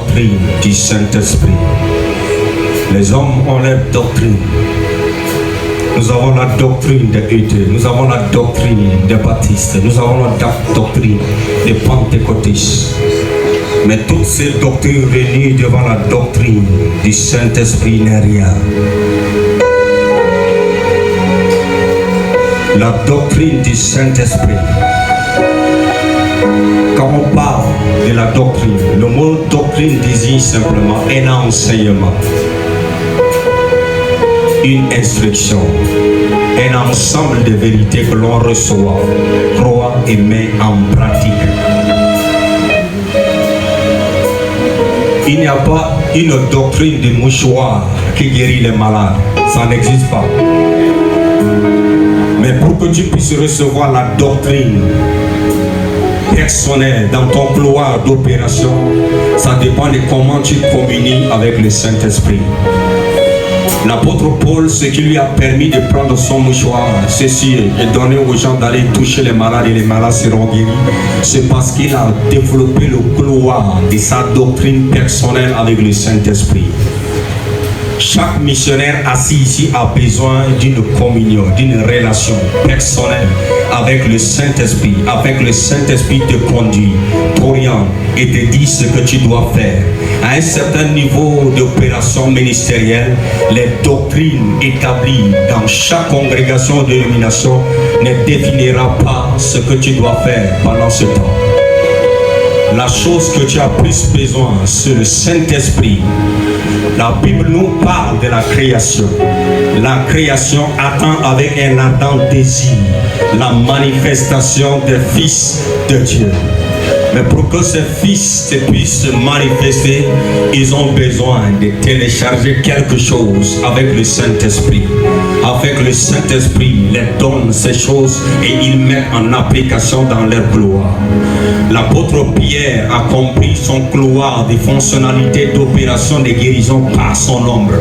doctrine du Saint-Esprit. Les hommes ont leur doctrine. Nous avons la doctrine des Hébreux, nous avons la doctrine des baptistes, nous avons la doctrine des pentecôtistes. Mais toutes ces doctrines réunies devant la doctrine du Saint-Esprit n'est rien. La doctrine du Saint-Esprit. Quand on parle de la doctrine, le mot doctrine désigne simplement un enseignement, une instruction, un ensemble de vérités que l'on reçoit, croit et met en pratique. Il n'y a pas une doctrine de mouchoir qui guérit les malades, ça n'existe pas. Mais pour que tu puisses recevoir la doctrine personnelle dans ton couloir d'opération, ça dépend de comment tu communies avec le Saint-Esprit. L'apôtre Paul, ce qui lui a permis de prendre son mouchoir, ceci et donner aux gens d'aller toucher les malades et les malades seront guéris, c'est parce qu'il a développé le couloir de sa doctrine personnelle avec le Saint-Esprit. Chaque missionnaire assis ici a besoin d'une communion, d'une relation personnelle avec le Saint-Esprit. Avec le Saint-Esprit te conduit, t'oriente et te dit ce que tu dois faire. À un certain niveau d'opération ministérielle, les doctrines établies dans chaque congrégation ou dénomination ne définira pas ce que tu dois faire pendant ce temps. La chose que tu as plus besoin, c'est le Saint-Esprit. La Bible nous parle de la création. La création attend avec un ardent désir la manifestation des fils de Dieu. Mais pour que ces fils puissent se manifester, ils ont besoin de télécharger quelque chose avec le Saint-Esprit. Avec le Saint-Esprit, ils donnent ces choses et ils mettent en application dans leur gloire. L'apôtre Pierre a compris son couloir des fonctionnalités d'opération de guérison par son ombre.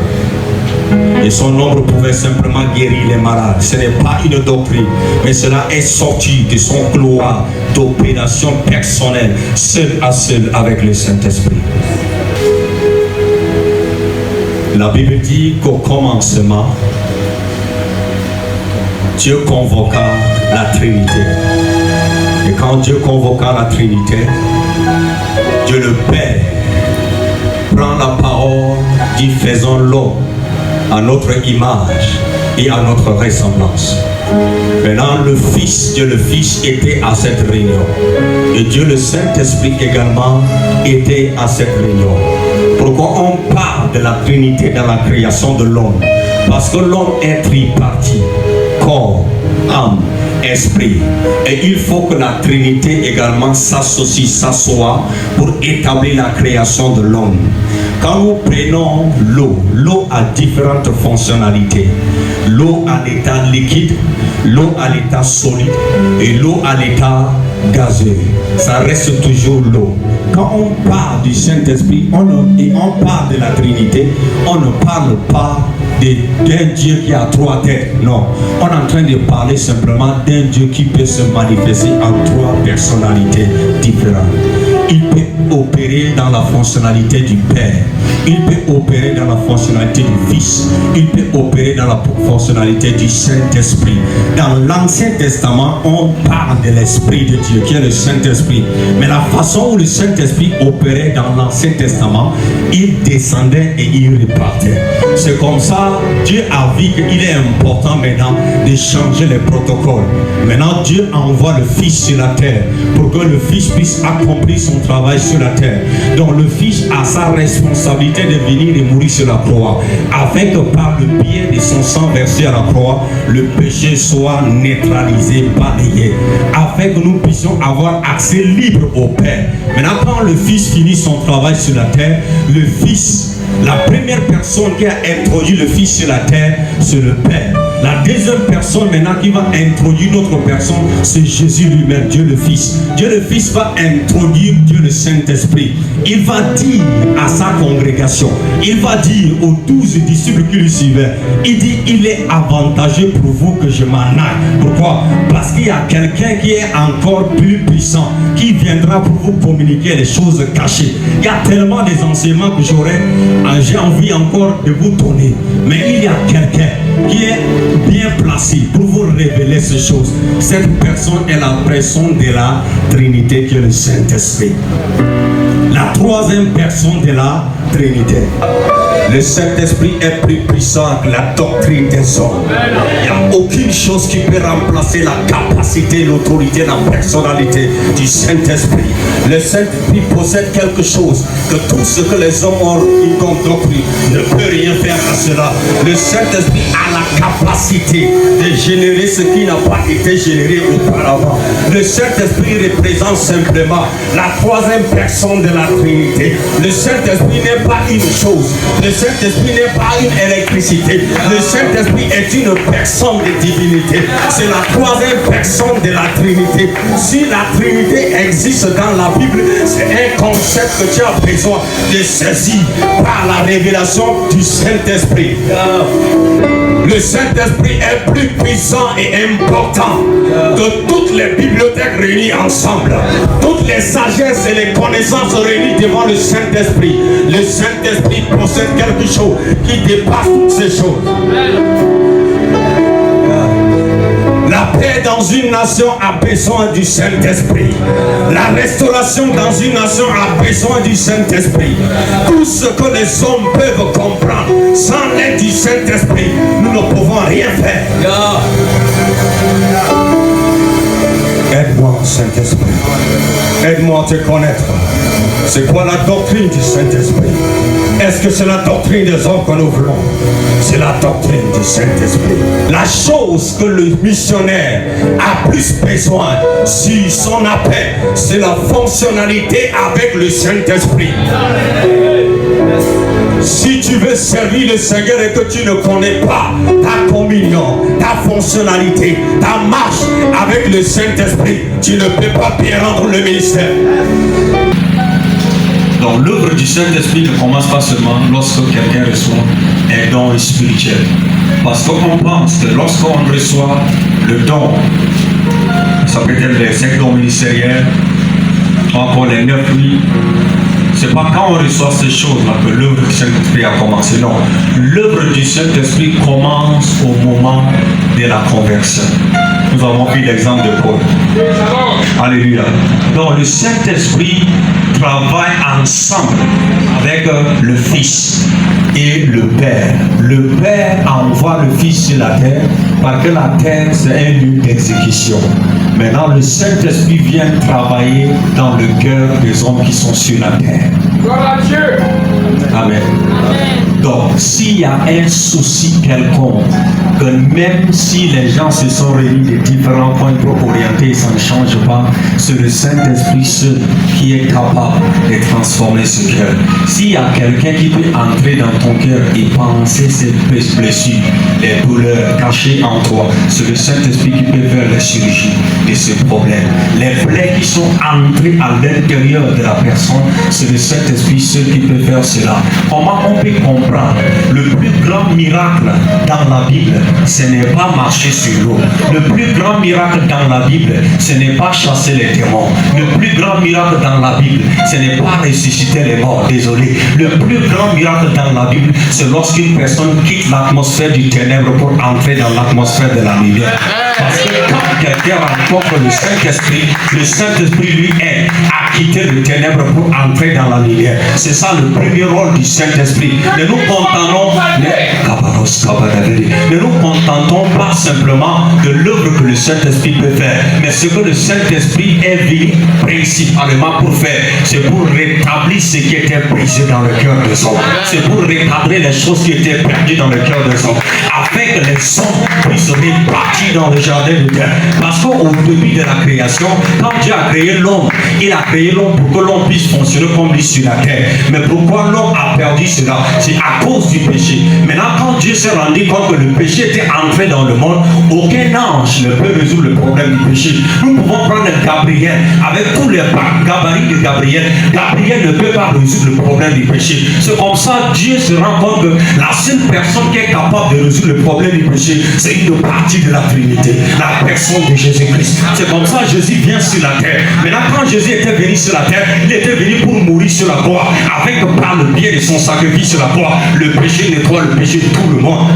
Et son ombre pouvait simplement guérir les malades. Ce n'est pas une doctrine, mais cela est sorti de son couloir d'opération personnelle, seul à seul avec le Saint-Esprit. La Bible dit qu'au commencement, Dieu convoqua la Trinité. Et quand Dieu convoqua la Trinité, Dieu le Père prend la parole, dit faisons l'homme à notre image et à notre ressemblance. Maintenant, le Fils, Dieu le Fils était à cette réunion. Et Dieu le Saint-Esprit également était à cette réunion. Pourquoi on parle de la Trinité dans la création de l'homme? Parce que l'homme est tripartite, corps, âme, esprit. Et il faut que la Trinité également s'associe, s'assoie pour établir la création de l'homme. Quand nous prenons l'eau, l'eau a différentes fonctionnalités. L'eau à l'état liquide, l'eau à l'état solide et l'eau à l'état gazeux. Ça reste toujours l'eau. Quand on parle du Saint-Esprit et on parle de la Trinité, on ne parle pas d'un Dieu qui a trois têtes. Non, on est en train de parler simplement d'un Dieu qui peut se manifester en trois personnalités différentes. Il peut opérer dans la fonctionnalité du Père. Il peut opérer dans la fonctionnalité du Fils. Il peut opérer dans la fonctionnalité du Saint-Esprit. Dans l'Ancien Testament, on parle de l'Esprit de Dieu, qui est le Saint-Esprit. Mais la façon où le Saint-Esprit opérait dans l'Ancien Testament, il descendait et il repartait. C'est comme ça, Dieu a vu qu'il est important maintenant de changer les protocoles. Maintenant, Dieu envoie le Fils sur la terre pour que le Fils puisse accomplir son travail sur la terre. Donc le Fils a sa responsabilité de venir et mourir sur la croix, afin que par le biais de son sang versé à la croix, le péché soit neutralisé, balayé, afin que nous puissions avoir accès libre au Père. Maintenant, quand le Fils finit son travail sur la terre, le Fils, la première personne qui a introduit le Fils sur la terre, c'est le Père. La deuxième personne maintenant qui va introduire notre personne, c'est Jésus lui-même, Dieu le Fils. Dieu le Fils va introduire Dieu le Saint-Esprit. Il va dire à sa congrégation, il va dire aux 12 disciples qui lui suivaient, il dit, il est avantageux pour vous que je m'en aille. Pourquoi? Parce qu'il y a quelqu'un qui est encore plus puissant, qui viendra pour vous communiquer les choses cachées. Il y a tellement des enseignements que j'ai envie encore de vous donner. Mais il y a quelqu'un qui est bien placé pour vous révéler ces choses. Cette personne est la personne de la Trinité qui est le Saint-Esprit. La troisième personne de la Trinité. Le Saint-Esprit est plus puissant que la doctrine des hommes. Il n'y a aucune chose qui peut remplacer la capacité, l'autorité, la personnalité du Saint-Esprit. Le Saint-Esprit possède quelque chose que tout ce que les hommes ont eu comme doctrine ne peut rien faire à cela. Le Saint-Esprit a la capacité de générer ce qui n'a pas été généré auparavant. Le Saint-Esprit représente simplement la troisième personne de la Trinité. Le Saint-Esprit n'est pas une chose. Le Saint-Esprit n'est pas une électricité. Le Saint-Esprit est une personne de divinité. C'est la troisième personne de la Trinité. Si la Trinité existe dans la Bible, c'est un concept que tu as besoin de saisir par la révélation du Saint-Esprit. Le Saint-Esprit est plus puissant et important que toutes les bibliothèques réunies ensemble. Toutes les sagesses et les connaissances réunies devant le Saint-Esprit. Le Saint-Esprit possède quelque chose qui dépasse toutes ces choses. La paix dans une nation a besoin du Saint-Esprit. La restauration dans une nation a besoin du Saint-Esprit. Tout ce que les hommes peuvent comprendre sans l'aide du Saint-Esprit, nous ne pouvons rien faire. Aide-moi, Saint-Esprit. Aide-moi à te connaître. C'est quoi la doctrine du Saint-Esprit? Est-ce que c'est la doctrine des hommes que nous voulons? C'est la doctrine du Saint-Esprit. La chose que le missionnaire a plus besoin sur son appel, c'est la fonctionnalité avec le Saint-Esprit. Si tu veux servir le Seigneur et que tu ne connais pas ta communion, ta fonctionnalité, ta marche avec le Saint-Esprit, tu ne peux pas bien rendre le ministère. Donc l'œuvre du Saint-Esprit ne commence pas seulement lorsque quelqu'un reçoit un don spirituel. Parce qu'on pense que lorsqu'on reçoit le don, ça peut être les 5 dons ministériels, encore les 9 nuits, c'est pas quand on reçoit ces choses-là que l'œuvre du Saint-Esprit a commencé. Non, l'œuvre du Saint-Esprit commence au moment de la conversion. Nous avons vu l'exemple de Paul. Alléluia. Donc le Saint-Esprit travaille ensemble avec le Fils et le Père. Le Père envoie le Fils sur la terre parce que la terre c'est un lieu d'exécution. Maintenant le Saint-Esprit vient travailler dans le cœur des hommes qui sont sur la terre. Gloire à Dieu. Amen. Donc, s'il y a un souci quelconque, que même si les gens se sont réunis de différents points pour orienter, ça ne change pas, c'est le Saint-Esprit seul qui est capable de transformer ce cœur. S'il y a quelqu'un qui peut entrer dans ton cœur et penser ces blessures, les douleurs cachées en toi, c'est le Saint-Esprit qui peut faire la chirurgie de ce problème. Les plaies qui sont entrées à l'intérieur de la personne, c'est le Saint-Esprit seul qui peut faire cela. Comment on peut comprendre le plus grand miracle dans la Bible, ce n'est pas marcher sur l'eau. Le plus grand miracle dans la Bible, ce n'est pas chasser les démons. Le plus grand miracle dans la Bible, ce n'est pas ressusciter les morts. Désolé. Le plus grand miracle dans la Bible, c'est lorsqu'une personne quitte l'atmosphère du ténèbre pour entrer dans l'atmosphère de la lumière. Parce que quand quelqu'un rencontre le Saint-Esprit lui aide à quitter le ténèbre pour entrer dans la lumière. C'est ça le premier rôle du Saint-Esprit. Ne nous contentons pas simplement de l'œuvre que le Saint-Esprit peut faire, mais ce que le Saint-Esprit est venu principalement pour faire, c'est pour rétablir ce qui était brisé dans le cœur des hommes. C'est pour rétablir les choses qui étaient perdues dans le cœur des hommes, afin que les hommes puissent repartir dans le jardin de Dieu. Parce qu'au début de la création, quand Dieu a créé l'homme, il a créé l'homme pour que l'homme puisse fonctionner comme lui sur la terre. Mais pourquoi l'homme a perdu cela? C'est à cause du péché. Maintenant, quand Dieu s'est rendu compte que le péché était entré dans le monde, aucun ange ne peut résoudre le problème du péché. Nous pouvons prendre Gabriel, avec tous les gabarits de Gabriel. Gabriel ne peut pas résoudre le problème du péché. C'est comme ça Dieu se rend compte que la seule personne qui est capable de résoudre le problème du péché, c'est une partie de la Trinité, la personne de Jésus-Christ. C'est comme ça Jésus vient sur la terre. Maintenant, quand Jésus était venu sur la terre, il était venu pour mourir sur la croix, avec par le biais de son sacrifice sur la croix, le péché nettoie le péché de tout le monde.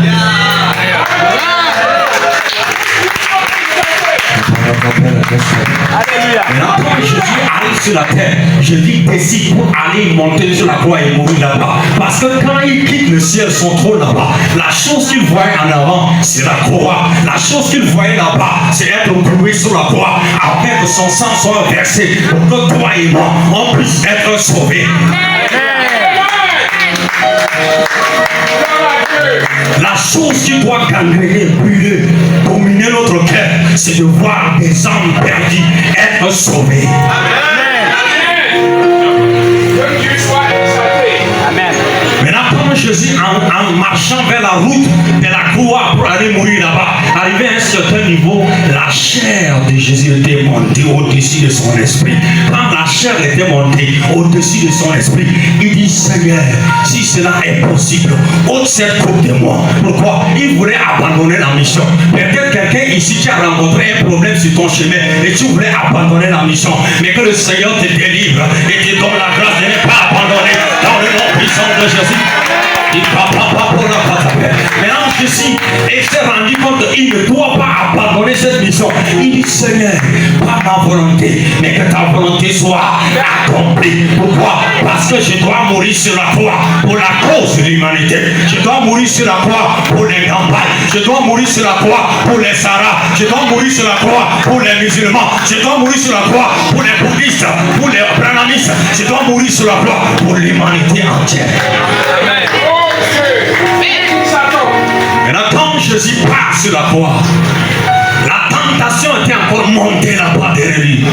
Maintenant, quand Jésus arrive sur la terre, Jésus décide pour aller monter sur la croix et mourir là-bas. Parce que quand il quitte le ciel, son trône là-bas, la chose qu'il voyait en avant, c'est la croix. La chose qu'il voyait là-bas, c'est être cloué sur la croix, afin que son sang soit versé, pour que toi et moi, on puisse être sauvés. La chose qui doit gangréner, brûler, dominer notre cœur, c'est de voir des âmes perdues être sauvées. Maintenant, quand Jésus, en marchant vers la route de la croix pour aller mourir là-bas, arrivé à un certain niveau, la chair de Jésus était montée au-dessus de son esprit. Quand la chair était montée au-dessus de son esprit, il dit: Seigneur, si cela est possible, ôte cette coupe de moi. Pourquoi? Il voulait abandonner la mission. Peut-être quelqu'un ici qui a rencontré un problème sur ton chemin et tu voulais abandonner la mission, mais que le Seigneur te délivre et te donne la grâce de ne pas abandonner dans le nom puissant de Jésus. Maintenant, Jésus s'est rendu compte qu'il ne doit pas abandonner cette mission. Il dit: Seigneur, pas ma volonté, mais que ta volonté soit accomplie. Pourquoi? Parce que je dois mourir sur la croix pour la cause de l'humanité. Je dois mourir sur la croix pour les campagnes. Je dois mourir sur la croix pour les Sarahs. Je dois mourir sur la croix pour les musulmans. Je dois mourir sur la croix pour les bouddhistes, pour les brahmanistes. Je dois mourir sur la croix pour l'humanité entière. Amen. Maintenant, quand Jésus part sur la croix, la tentation était encore montée là-bas derrière lui.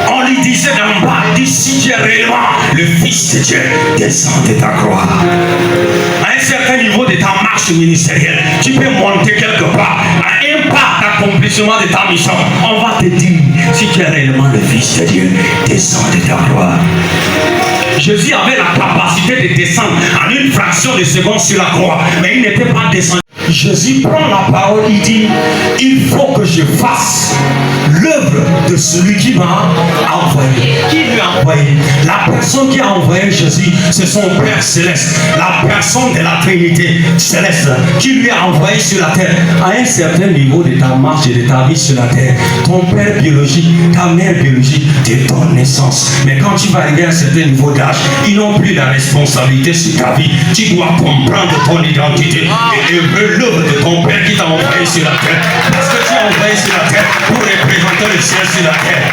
On lui disait d'en bas, il dit: si tu es réellement le Fils de Dieu, descends de ta croix. À un certain niveau de ta marche ministérielle, tu peux monter quelque part. À un pas d'accomplissement de ta mission, on va te dire: si tu es réellement le Fils de Dieu, descends de ta croix. Jésus avait la capacité de descendre en une fraction de seconde sur la croix, mais il n'était pas descendu. Jésus prend la parole, il dit: il faut que je fasse l'œuvre de celui qui m'a envoyé. Qui lui a envoyé? La personne qui a envoyé Jésus, c'est son Père Céleste, la personne de la Trinité Céleste, qui lui a envoyé sur la terre. À un certain niveau de ta marche et de ta vie sur la terre, ton père biologique, ta mère biologique te donne naissance. Mais quand tu vas arriver à un certain niveau d'âge, ils n'ont plus la responsabilité sur ta vie. Tu dois comprendre ton identité et œuvrer l'œuvre de ton Père qui t'a envoyé sur la terre. Parce que tu es envoyé sur la terre pour représenter le ciel sur la terre.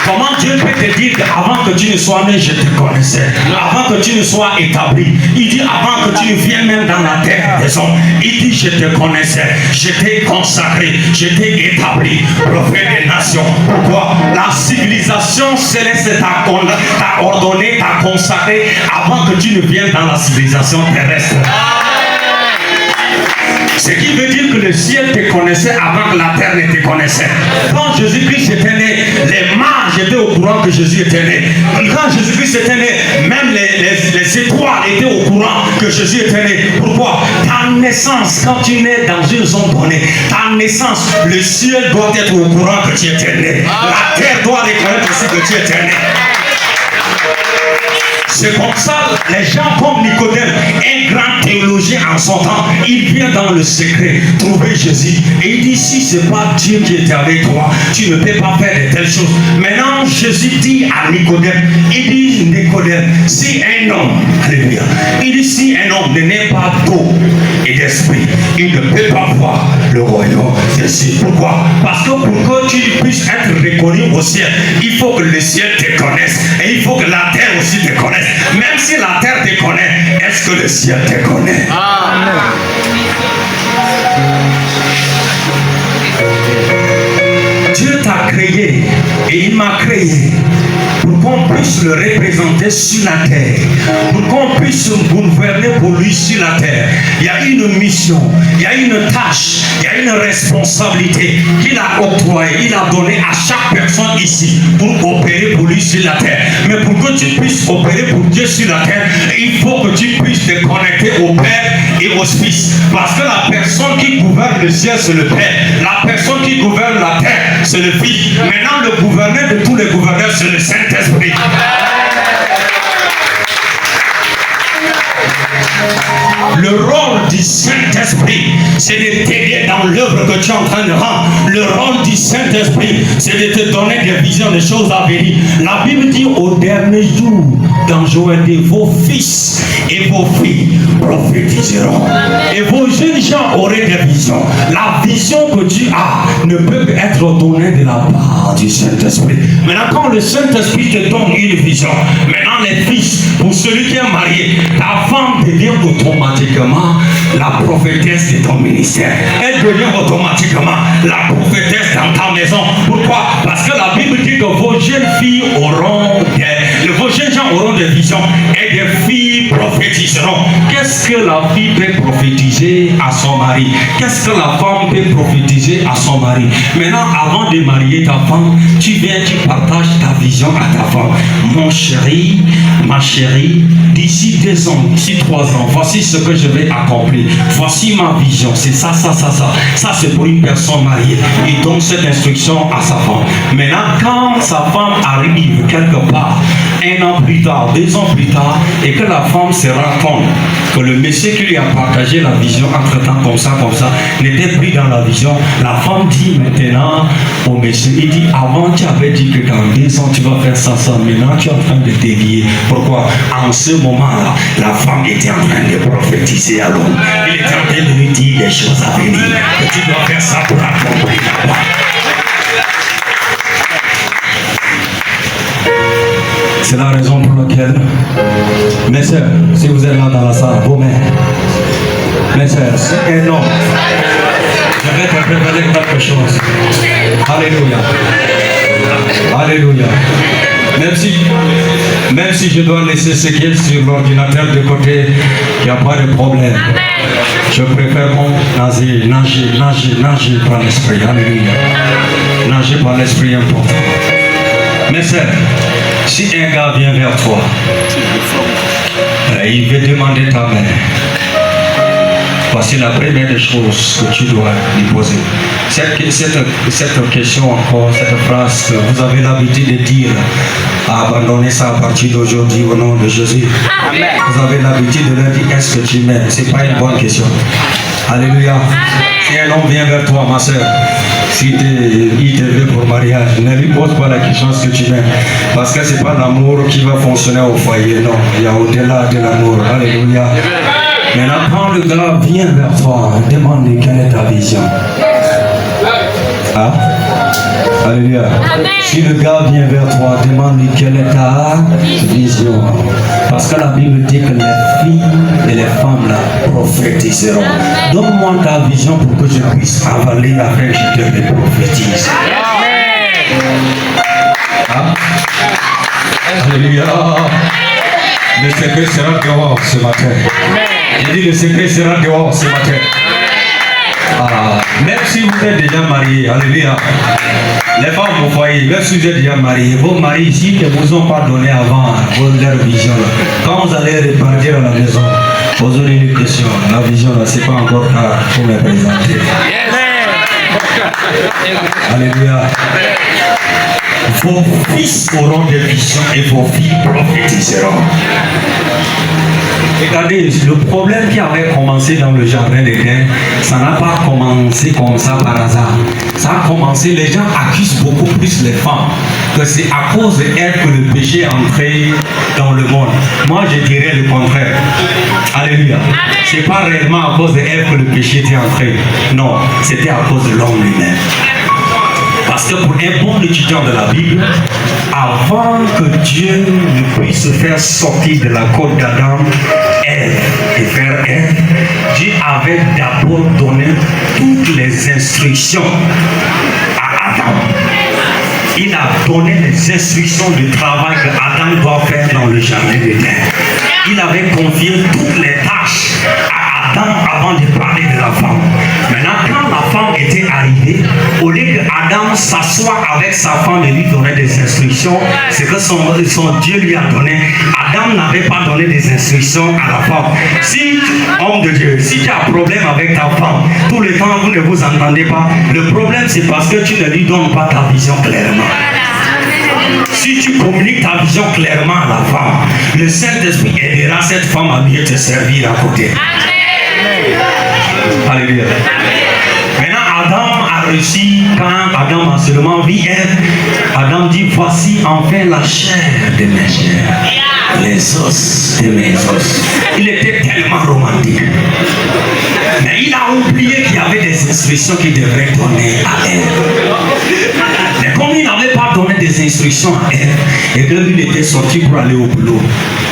Comment Dieu peut te dire qu'avant que tu ne sois né, je te connaissais. Avant que tu ne sois établi. Il dit: avant que tu ne viennes même dans la terre des hommes. Il dit: je te connaissais. Je t'ai consacré. Je t'ai établi. Prophète des nations. Pourquoi? La civilisation céleste t'a ordonné, t'a consacré avant que tu ne viennes dans la civilisation terrestre. Ce qui veut dire que le ciel te connaissait avant que la terre ne te connaissait. Quand Jésus-Christ était né, les mages étaient au courant que Jésus était né. Quand Jésus-Christ était né, même les étoiles étaient au courant que Jésus était né. Pourquoi? Ta naissance, quand tu nais dans une zone donnée, ta naissance, le ciel doit être au courant que tu étais né. La terre doit reconnaître aussi que tu étais né. C'est comme ça, les gens comme Nicodème, un grand théologien en son temps, il vient dans le secret trouver Jésus. Et il dit: si ce n'est pas Dieu qui était avec toi, tu ne peux pas faire de telles choses. Maintenant, Jésus dit à Nicodème, il dit: Nicodème, si un homme, alléluia, il dit: si un homme ne naît pas d'eau et d'esprit, il ne peut pas voir le royaume de Dieu. Pourquoi? Parce que pour que tu puisses être reconnu au ciel, il faut que le ciel te connaisse et il faut que la terre aussi te connaisse. Même si la terre te connaît, est-ce que le ciel te connaît? Amen. t'a créé et il m'a créé pour qu'on puisse le représenter sur la terre, pour qu'on puisse gouverner pour lui sur la terre. Il y a une mission, il y a une tâche, il y a une responsabilité qu'il a octroyée, il a donné à chaque personne ici pour opérer pour lui sur la terre. Mais pour que tu puisses opérer pour Dieu sur la terre, il faut que tu puisses te connecter au Père et au Fils. Parce que la personne qui gouverne le ciel, c'est le Père. La personne qui gouverne la terre, c'est le Fils. Maintenant, le gouverneur de tous les gouverneurs, c'est le Saint-Esprit. Le rôle du Saint-Esprit, c'est de t'aider dans l'œuvre que tu es en train de rendre. Le rôle du Saint-Esprit, c'est de te donner des visions, des choses à venir. La Bible dit au dernier jour, dans Joël, vos fils et vos filles prophétiseront. Et vos jeunes gens auront des visions. La vision que tu as ne peut être donnée de la part du Saint-Esprit. Maintenant, quand le Saint-Esprit te donne une vision, maintenant les fils, pour celui qui est marié, ta femme devient automatiquement la prophétesse de ton ministère. Elle devient automatiquement la prophétesse dans ta maison. Pourquoi? Parce que la Bible dit que vos jeunes filles vos jeunes gens auront des visions et des filles prophétiseront. Qu'est-ce que la fille peut prophétiser à son mari? Qu'est-ce que la femme peut prophétiser à son mari? Maintenant, avant de marier ta femme, tu viens, tu partages ta vision à ta femme. Mon chéri, ma chérie, d'ici 2 ans, d'ici 3 ans, voici ce que je vais accomplir. Voici ma vision. C'est ça, ça, ça, ça. Ça, c'est pour une personne mariée. Il donne cette instruction à sa femme. Maintenant, quand sa femme arrive quelque part, 1 an plus tard, 2 ans plus tard, et que la femme se rend compte que le monsieur qui lui a partagé la vision entre-temps comme ça, n'était plus dans la vision, la femme dit maintenant au monsieur, il dit, avant tu avais dit que dans 2 ans tu vas faire ça, maintenant tu es en train de dévier. Pourquoi? En ce moment-là, la femme était en train de prophétiser à l'homme. Il était en train de lui dire des choses à venir, que tu dois faire ça pour accomplir la part. C'est la raison pour laquelle, mes sœurs, si vous êtes là dans la salle, vos mains, mes sœurs, si un homme, je vais te révéler quelque chose. Alléluia. Alléluia. Même si je dois laisser ce qui est sur l'ordinateur de côté, il n'y a pas de problème. Je préfère nager par l'esprit. Alléluia. Nager par l'esprit important. Mes sœurs, si un gars vient vers toi, il veut demander ta main. Voici la première des choses que tu dois lui poser. Cette question encore, cette phrase que vous avez l'habitude de dire, abandonnez ça à partir d'aujourd'hui au nom de Jésus. Amen. Vous avez l'habitude de leur dire, est-ce que tu m'aimes? Ce n'est pas une bonne question. Alléluia. Si un homme vient vers toi, ma soeur, si il te veut pour mariage, ne lui pose pas la question est-ce que tu m'aimes. Parce que ce n'est pas l'amour qui va fonctionner au foyer, non. Il y a au-delà de l'amour. Alléluia. Maintenant, quand le gars vient vers toi, demande-lui quelle est ta vision. Ah? Alléluia. Si le gars vient vers toi, demande-lui quelle est ta vision. Parce que la Bible dit que les filles et les femmes là prophétiseront. Donne-moi ta vision pour que je puisse avaler afin que je te prophétise. Ah? Alléluia. Le secret sera dehors ce matin. J'ai dit le secret sera dehors ce matin. Même si vous êtes déjà mariés, alléluia. Les femmes au foyer, même si vous êtes déjà mariés, vos maris ici ne vous ont pas donné avant leur vision. Quand vous allez repartir à la maison, posez une question. La vision là, c'est pas encore tard pour me présenter. Alléluia. Vos fils auront des visions et vos filles prophétiseront. Regardez, le problème qui avait commencé dans le jardin d'Éden, ça n'a pas commencé comme ça par hasard. Ça a commencé, les gens accusent beaucoup plus les femmes, que c'est à cause d'elles que le péché est entré dans le monde. Moi, je dirais le contraire. Alléluia. C'est pas réellement à cause d'elles que le péché était entré. Non, c'était à cause de l'homme lui-même. Parce que pour un bon étudiant de la Bible, avant que Dieu ne puisse faire sortir de la côte d'Adam Ève et faire Ève, Dieu avait d'abord donné toutes les instructions à Adam. il a donné les instructions du travail que Adam doit faire dans le jardin d'Éden. Il avait confié toutes les tâches à Adam avant de parler de la femme. Maintenant, quand la femme était arrivée, au lieu que Adam s'assoie avec sa femme et lui donner des instructions, c'est que son Dieu lui a donné. Adam n'avait pas donné des instructions à la femme. Si, homme de Dieu, si tu as un problème avec ta femme, tout le temps vous ne vous entendez pas, le problème c'est parce que tu ne lui donnes pas ta vision clairement. Si tu communiques ta vision clairement à la femme, le Saint-Esprit aidera cette femme à mieux te servir à côté. Alléluia. Maintenant, Adam a réussi, quand Adam a seulement vu Ève, Adam dit, voici enfin la chair de mes chairs, les os de mes os. Il était tellement romantique. Mais il a oublié qu'il y avait des instructions qu'il devrait donner à Ève. Mais comme il n'avait pas donné des instructions à Ève, et que lui était sorti pour aller au boulot,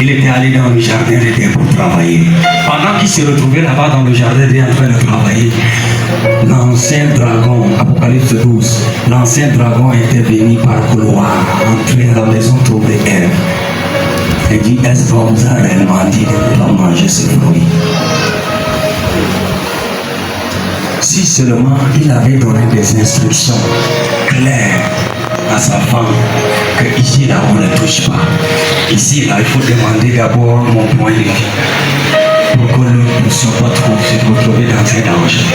il était allé dans le jardin d'Éden pour travailler. Pendant qu'il se retrouvait là-bas dans le jardin d'Éden en train de travailler, l'ancien dragon, Apocalypse 12, l'ancien dragon était venu par couloir, entrer à la maison, trouver Ève. Et dit, est-ce qu'on vous a réellement dit de ne pas manger ce fruit? Si seulement il avait donné des instructions claires à sa femme, que ici là on ne touche pas. Ici là il faut demander d'abord mon point de vue pour que nous ne puissions pas trop se retrouver dans un danger.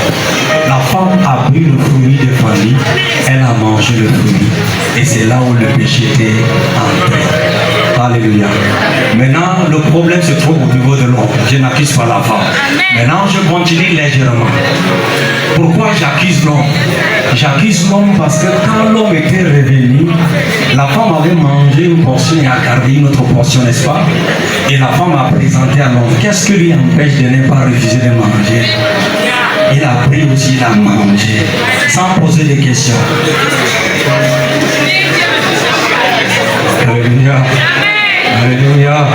La femme a pris le fruit de famille, elle a mangé le fruit et c'est là où le péché était entré. Alléluia. Maintenant, le problème se trouve au niveau de l'homme. Je n'accuse pas la femme. Maintenant, je continue légèrement. Pourquoi j'accuse l'homme? J'accuse l'homme parce que quand l'homme était revenu, la femme avait mangé une portion et a gardé une autre portion, n'est-ce pas? Et la femme a présenté à l'homme. Qu'est-ce qui lui empêche de ne pas refuser de manger? Il a pris aussi, il a mangé, sans poser de questions. Alléluia. Alléluia.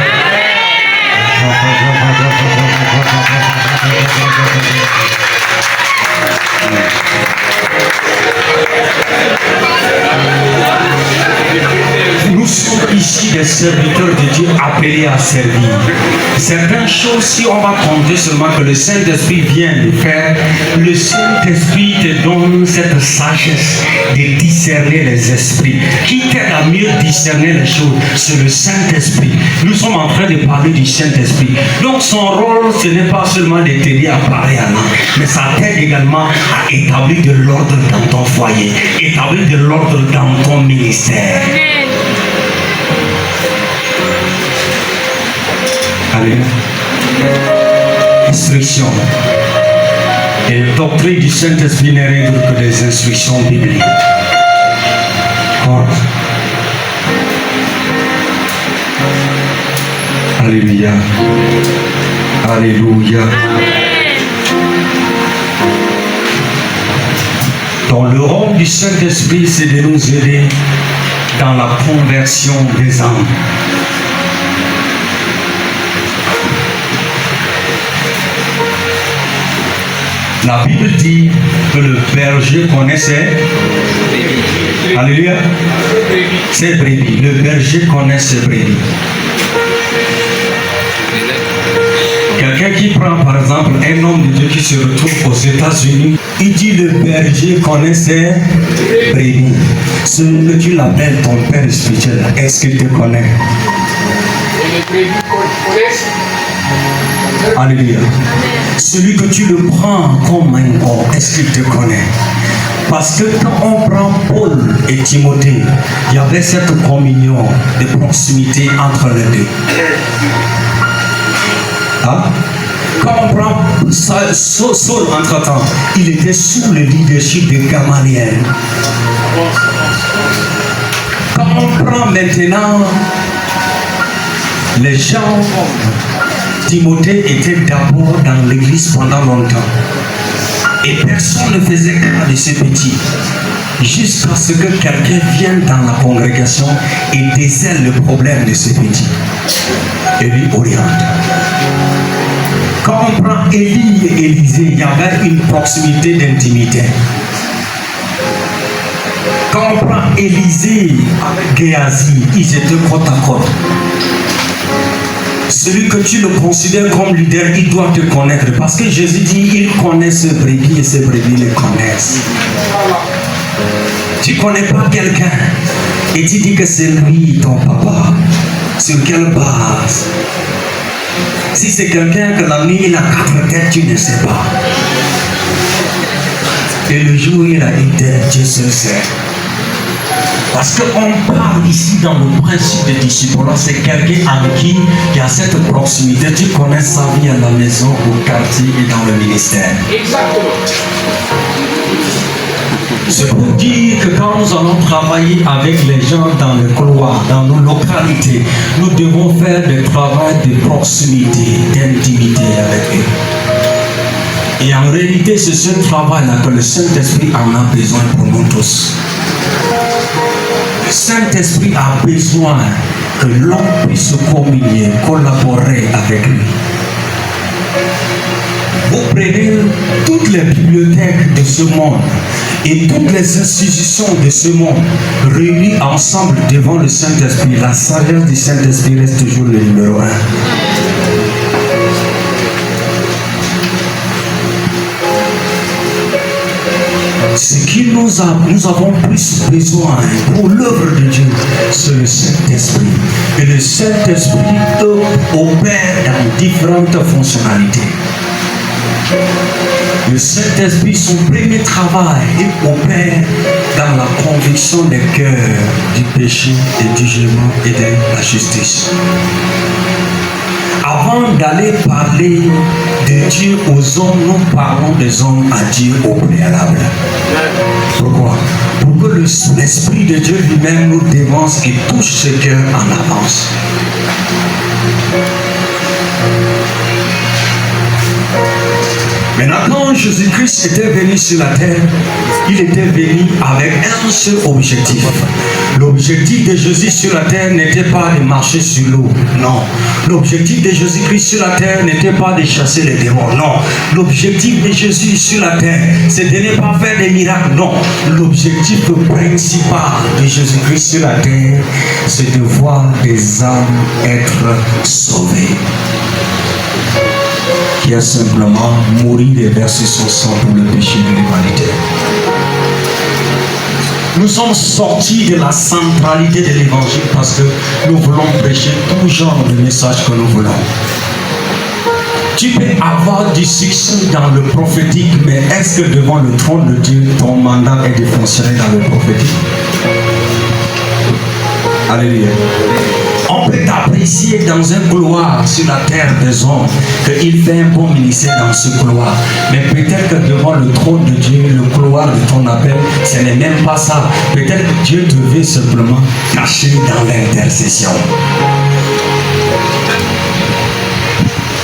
Nous sommes ici des serviteurs de Dieu appelés à servir. Certaines choses, si on va compter seulement que le Saint-Esprit vient de faire, le Saint-Esprit te donne cette sagesse de discerner les esprits. Qui t'aide à mieux discerner les choses, c'est le Saint-Esprit. Nous sommes en train de parler du Saint-Esprit. Donc son rôle, ce n'est pas seulement de t'aider à parler à l'âme, mais ça t'aide également à établir de l'ordre dans ton foyer, établir de l'ordre dans ton ministère. Allez. Instruction. Et la doctrine du Saint-Esprit n'est rien d'autre que des instructions bibliques. Ordre. Alléluia. Alléluia. Donc le rôle du Saint-Esprit, c'est de nous aider dans la conversion des âmes. La Bible dit que le berger connaissait. Alléluia. Ses brebis. Le berger connaît ses brebis. Quelqu'un qui prend par exemple un homme de Dieu qui se retrouve aux États-Unis, il dit le berger connaît ses brebis. Celui que tu l'appelles ton père spirituel, est-ce qu'il te connaît? Alléluia. Celui que tu le prends comme un corps, est-ce qu'il te connaît? Parce que quand on prend Paul et Timothée, il y avait cette communion de proximité entre les deux. Hein? Quand on prend Saul entre-temps, il était sous le leadership de Gamaliel. Quand on prend maintenant les gens, Timothée était d'abord dans l'église pendant longtemps. Et personne ne faisait cas de ce petit. Jusqu'à ce que quelqu'un vienne dans la congrégation et décèle le problème de ce petit. Et lui oriente. Quand on prend Élie et Élisée, il y avait une proximité d'intimité. Quand on prend Élisée avec Géasi, ils étaient côte à côte. Celui que tu le considères comme leader, il doit te connaître. Parce que Jésus dit, il connaît ses brebis et ses brebis les connaissent. Tu ne connais pas quelqu'un et tu dis que c'est lui ton papa. Sur quelle base? Si c'est quelqu'un que la nuit il a 4 têtes, tu ne sais pas. Et le jour où il a une tête, Dieu seul sait. Parce qu'on parle ici dans le principe de disciples, c'est quelqu'un en qui il y a cette proximité. Tu connais sa vie à la maison, au quartier et dans le ministère. Exactement. C'est pour dire que quand nous allons travailler avec les gens dans le couloir, dans nos localités, nous devons faire des travaux de proximité, d'intimité avec eux. Et en réalité, c'est ce travail-là que le Saint-Esprit en a besoin pour nous tous. Le Saint-Esprit a besoin que l'homme puisse communier, collaborer avec lui. Vous prenez toutes les bibliothèques de ce monde et toutes les institutions de ce monde réunies ensemble devant le Saint-Esprit. La sagesse du Saint-Esprit reste toujours le numéro 1. Ce qui nous avons plus besoin pour l'œuvre de Dieu, c'est le Saint-Esprit. Et le Saint-Esprit opère dans différentes fonctionnalités. Le Saint-Esprit, son premier travail, il opère dans la conviction des cœurs du péché et du jugement et de la justice. Avant d'aller parler de Dieu aux hommes, nous parlons des hommes à Dieu au préalable. Pourquoi? Pour que l'Esprit de Dieu lui-même nous dévance et touche ce cœur en avance. Maintenant, quand Jésus-Christ était venu sur la terre, il était venu avec un seul objectif. L'objectif de Jésus sur la terre n'était pas de marcher sur l'eau, non. L'objectif de Jésus-Christ sur la terre n'était pas de chasser les démons, non. L'objectif de Jésus sur la terre, c'est de ne pas faire des miracles, non. L'objectif principal de Jésus-Christ sur la terre, c'est de voir des âmes être sauvées. Qui a simplement mouru et versé son sang pour le péché de l'humanité. Nous sommes sortis de la centralité de l'évangile parce que nous voulons prêcher tout genre de messages que nous voulons. Tu peux avoir du succès dans le prophétique, mais est-ce que devant le trône de Dieu, ton mandat est de fonctionner dans le prophétique? Alléluia. On peut apprécier dans un couloir sur la terre des hommes qu'il fait un bon ministère dans ce couloir. Mais peut-être que devant le trône de Dieu, le couloir de ton appel, ce n'est même pas ça. Peut-être que Dieu te veut simplement cacher dans l'intercession.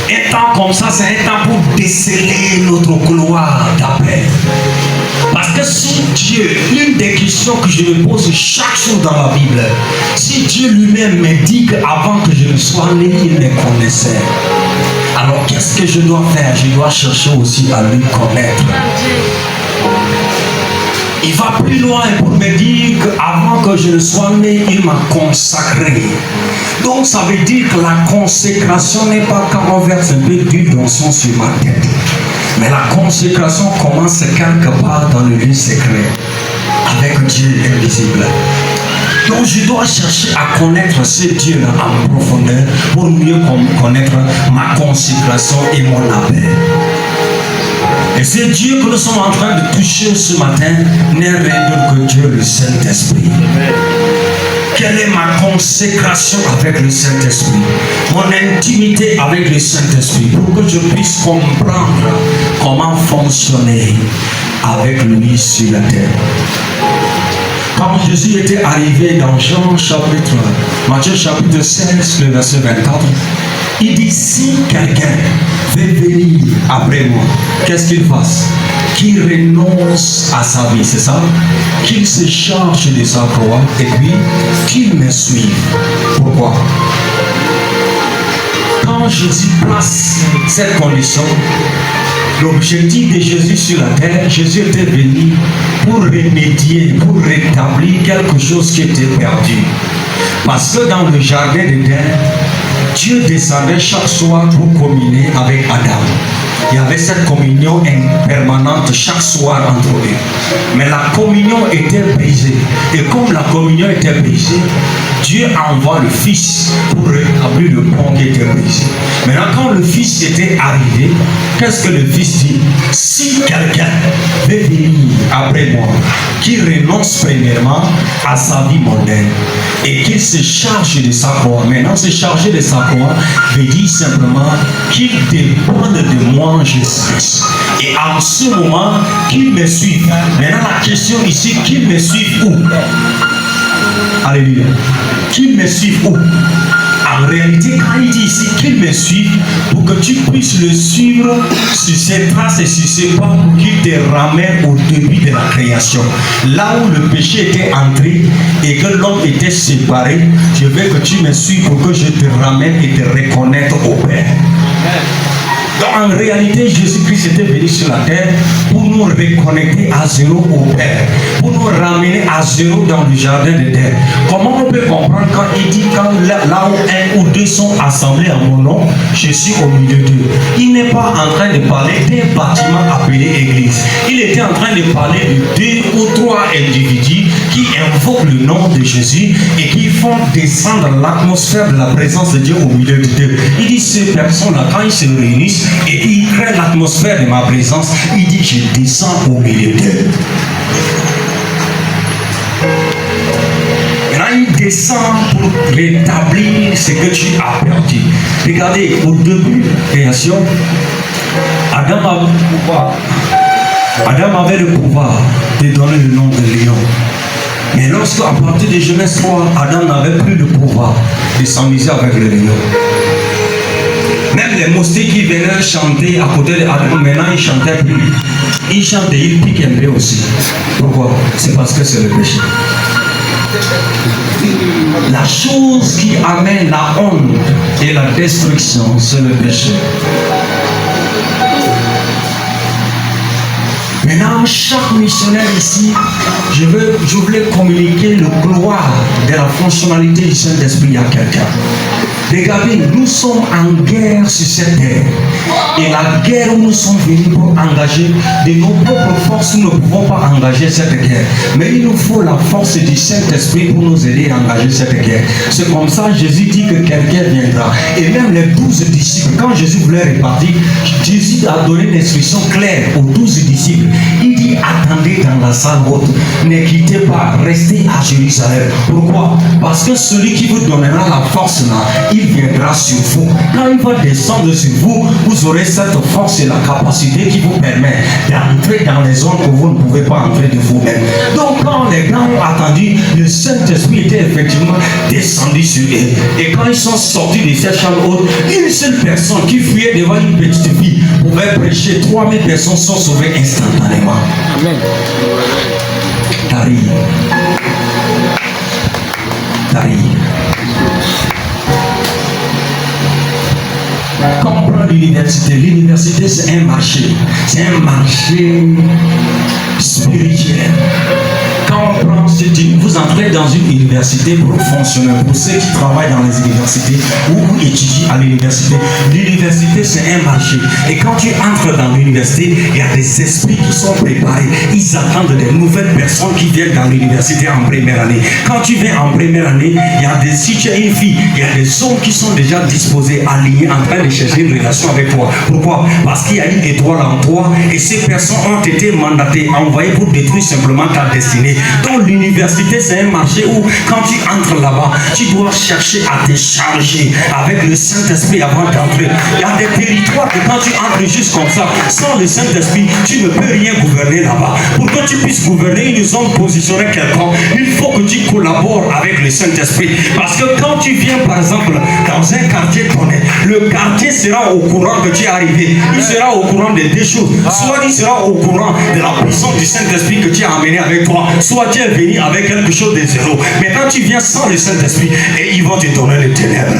Un temps comme ça, c'est un temps pour déceler notre couloir d'appel. Parce que si Dieu, une des questions que je me pose chaque jour dans la Bible, si Dieu lui-même me dit qu'avant que je ne sois né, il me connaissait, alors qu'est-ce que je dois faire? Je dois chercher aussi à lui connaître. Il va plus loin pour me dire qu'avant que je ne sois né, il m'a consacré. Donc ça veut dire que la consécration n'est pas quand on verse un peu d'huile d'onction sur ma tête. Mais la consécration commence quelque part dans le lieu secret, avec Dieu invisible. Donc je dois chercher à connaître ce Dieu-là en profondeur pour mieux connaître ma consécration et mon appel. Et ce Dieu que nous sommes en train de toucher ce matin n'est rien d'autre que Dieu, le Saint-Esprit. Quelle est ma consécration avec le Saint-Esprit? Mon intimité avec le Saint-Esprit pour que je puisse comprendre comment fonctionner avec lui sur la terre. Quand Jésus était arrivé dans Matthieu chapitre 16, le verset 24, il dit, si quelqu'un veut venir après moi, qu'est-ce qu'il fasse? Qu'il renonce à sa vie, c'est ça? Qu'il se charge de sa croix et puis qu'il me suive. Pourquoi? Quand Jésus place cette condition, L'objectif de Jésus sur la terre, Jésus était venu pour remédier, pour rétablir quelque chose qui était perdu. Parce que dans le jardin d'Éden, Dieu descendait chaque soir pour communier avec Adam. Il y avait cette communion permanente chaque soir entre eux. Mais la communion était brisée. Et comme la communion était brisée, Dieu envoie le Fils pour rétablir le pont qui était brisé. Maintenant, quand le Fils était arrivé, qu'est-ce que le Fils dit? Si quelqu'un veut venir après moi, qui renonce premièrement à sa vie mondaine et qu'il se charge de sa croix. Maintenant, se charger de sa croix veut dire simplement qu'il dépende de moi, Jésus-Christ. Et en ce moment, qu'il me suive. Maintenant, la question ici, qu'il me suive où? Alléluia. Qu'il me suive où? En réalité, quand il dit ici qu'il me suive, pour que tu puisses le suivre sur ses traces et sur ses pas, pour qu'il te ramène au début de la création. Là où le péché était entré et que l'homme était séparé, je veux que tu me suives pour que je te ramène et te reconnaisse au Père. Donc en réalité, Jésus-Christ était venu sur la terre pour nous reconnecter à zéro au Père, pour nous ramener à zéro dans le jardin d'Éden. Comment on peut comprendre quand il dit, quand là où un ou deux sont assemblés en mon nom, je suis au milieu d'eux. Il n'est pas en train de parler d'un bâtiment appelé Église. Il était en train de parler de deux ou trois individus qui invoquent le nom de Jésus et qui font descendre l'atmosphère de la présence de Dieu au milieu d'eux. Il dit, ces personnes-là, quand ils se réunissent, et il crée l'atmosphère de ma présence, il dit je descends au milieu d'eux. Maintenant il descend pour rétablir ce que tu as perdu. Regardez, au début de la création, Adam avait le pouvoir de donner le nom de lion. Mais lorsque, à partir de Genèse 3, Adam n'avait plus le pouvoir de s'amuser avec le lion. Même les moustiques qui venaient chanter à côté de Adam, maintenant ils ne chantaient plus. Ils chantent et ils piquent un peu aussi. Pourquoi? C'est parce que c'est le péché. La chose qui amène la honte et la destruction, c'est le péché. Maintenant, chaque missionnaire ici, je voulais communiquer le gloire de la fonctionnalité du Saint-Esprit à quelqu'un. Regardez, nous sommes en guerre sur cette terre. Et la guerre où nous sommes venus pour engager, de nos propres forces, nous ne pouvons pas engager cette guerre. Mais il nous faut la force du Saint-Esprit pour nous aider à engager cette guerre. C'est comme ça Jésus dit que quelqu'un viendra. Et même les 12 disciples, quand Jésus voulait répartir, Jésus a donné une instruction claire aux 12 disciples. Il dit, attendez dans la salle haute, ne quittez pas, restez à Jérusalem. Pourquoi? Parce que celui qui vous donnera la force là, il viendra sur vous. Quand il va descendre sur vous, vous aurez cette force et la capacité qui vous permet d'entrer dans les zones que vous ne pouvez pas entrer de vous-même. Donc quand les gens ont attendu, le Saint-Esprit était effectivement descendu sur eux. Et quand ils sont sortis de cette chambre haute, une seule personne qui fuyait devant une petite fille pouvait prêcher. 3000 personnes sont sauvées instantanément. Amen. Tari. Comprends l'université. L'université, c'est un marché. C'est un marché spirituel. Quand on prend vous entrez dans une université pour fonctionner. Pour ceux qui travaillent dans les universités ou étudient à l'université, l'université c'est un marché. Et quand tu entres dans l'université, il y a des esprits qui sont préparés. Ils attendent des nouvelles personnes qui viennent dans l'université en première année. Quand tu viens en première année, il y a des, si tu es une fille, il y a des hommes qui sont déjà disposés, alignés, en train de chercher une relation avec toi. Pourquoi? Parce qu'il y a une étoile en toi et ces personnes ont été mandatées, envoyées pour détruire simplement ta destinée. Donc l'université c'est un marché où quand tu entres là-bas, tu dois chercher à te charger avec le Saint-Esprit avant d'entrer. Il y a des territoires que quand tu entres juste comme ça, sans le Saint-Esprit, tu ne peux rien gouverner là-bas. Pour que tu puisses gouverner une zone positionnée quelqu'un, il faut que tu collabores avec le Saint-Esprit. Parce que quand tu viens par exemple dans un quartier donné, le quartier sera au courant que tu es arrivé. Il sera au courant de deux choses. Soit il sera au courant de la puissance du Saint-Esprit que tu as amené avec toi, soit tu es venu avec quelque chose de zéro. Mais quand tu viens sans le Saint-Esprit, et ils vont te donner les ténèbres.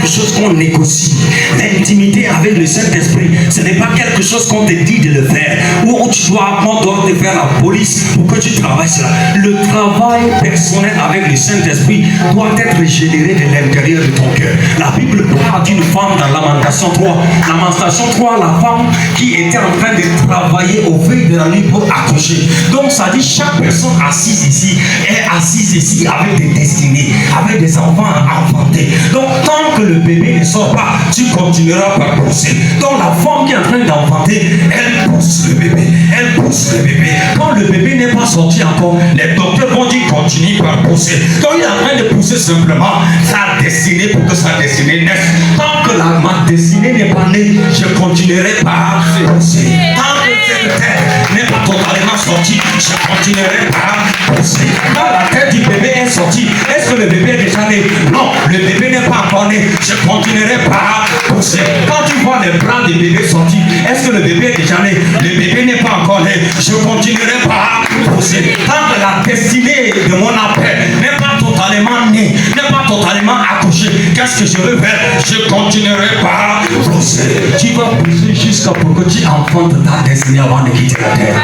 quelque chose qu'on négocie. L'intimité avec le Saint-Esprit, ce n'est pas quelque chose qu'on te dit de le faire. Ou on doit te faire la police pour que tu travailles cela. Le travail personnel avec le Saint-Esprit doit être généré de l'intérieur de ton cœur. La Bible parle d'une femme dans Lamentation 3. Lamentation 3, la femme qui était en train de travailler au veille de la nuit pour accoucher. Donc ça dit chaque personne assise ici est assise ici avec des destinées, avec des enfants à enfanter. Donc tant que le bébé ne sort pas, tu continueras par pousser. Donc la femme qui est en train d'enfanter, elle pousse le bébé, elle pousse le bébé. Quand le bébé n'est pas sorti encore, les docteurs vont dire continue par pousser. Donc il est en train de pousser simplement sa destinée pour que sa destinée naisse. Tant que ma destinée n'est pas née, je continuerai par pousser. Tant que cette terre n'est pas totalement sortie, je continuerai par pousser. Quand la tête du bébé est sortie, est-ce que le bébé est déjà né? Non, le bébé n'est pas encore né, je continuerai par pousser. Quand tu vois les bras du bébé sortis, est-ce que le bébé est déjà né? Le bébé n'est pas encore né, je continuerai par pousser. Tant que la destinée de mon appel n'est pas totalement née, n'est pas totalement accouchée, qu'est-ce que je veux faire? Je continuerai par pousser. Tu vas pousser jusqu'à pour que tu enfantes ta destinée avant de quitter la terre.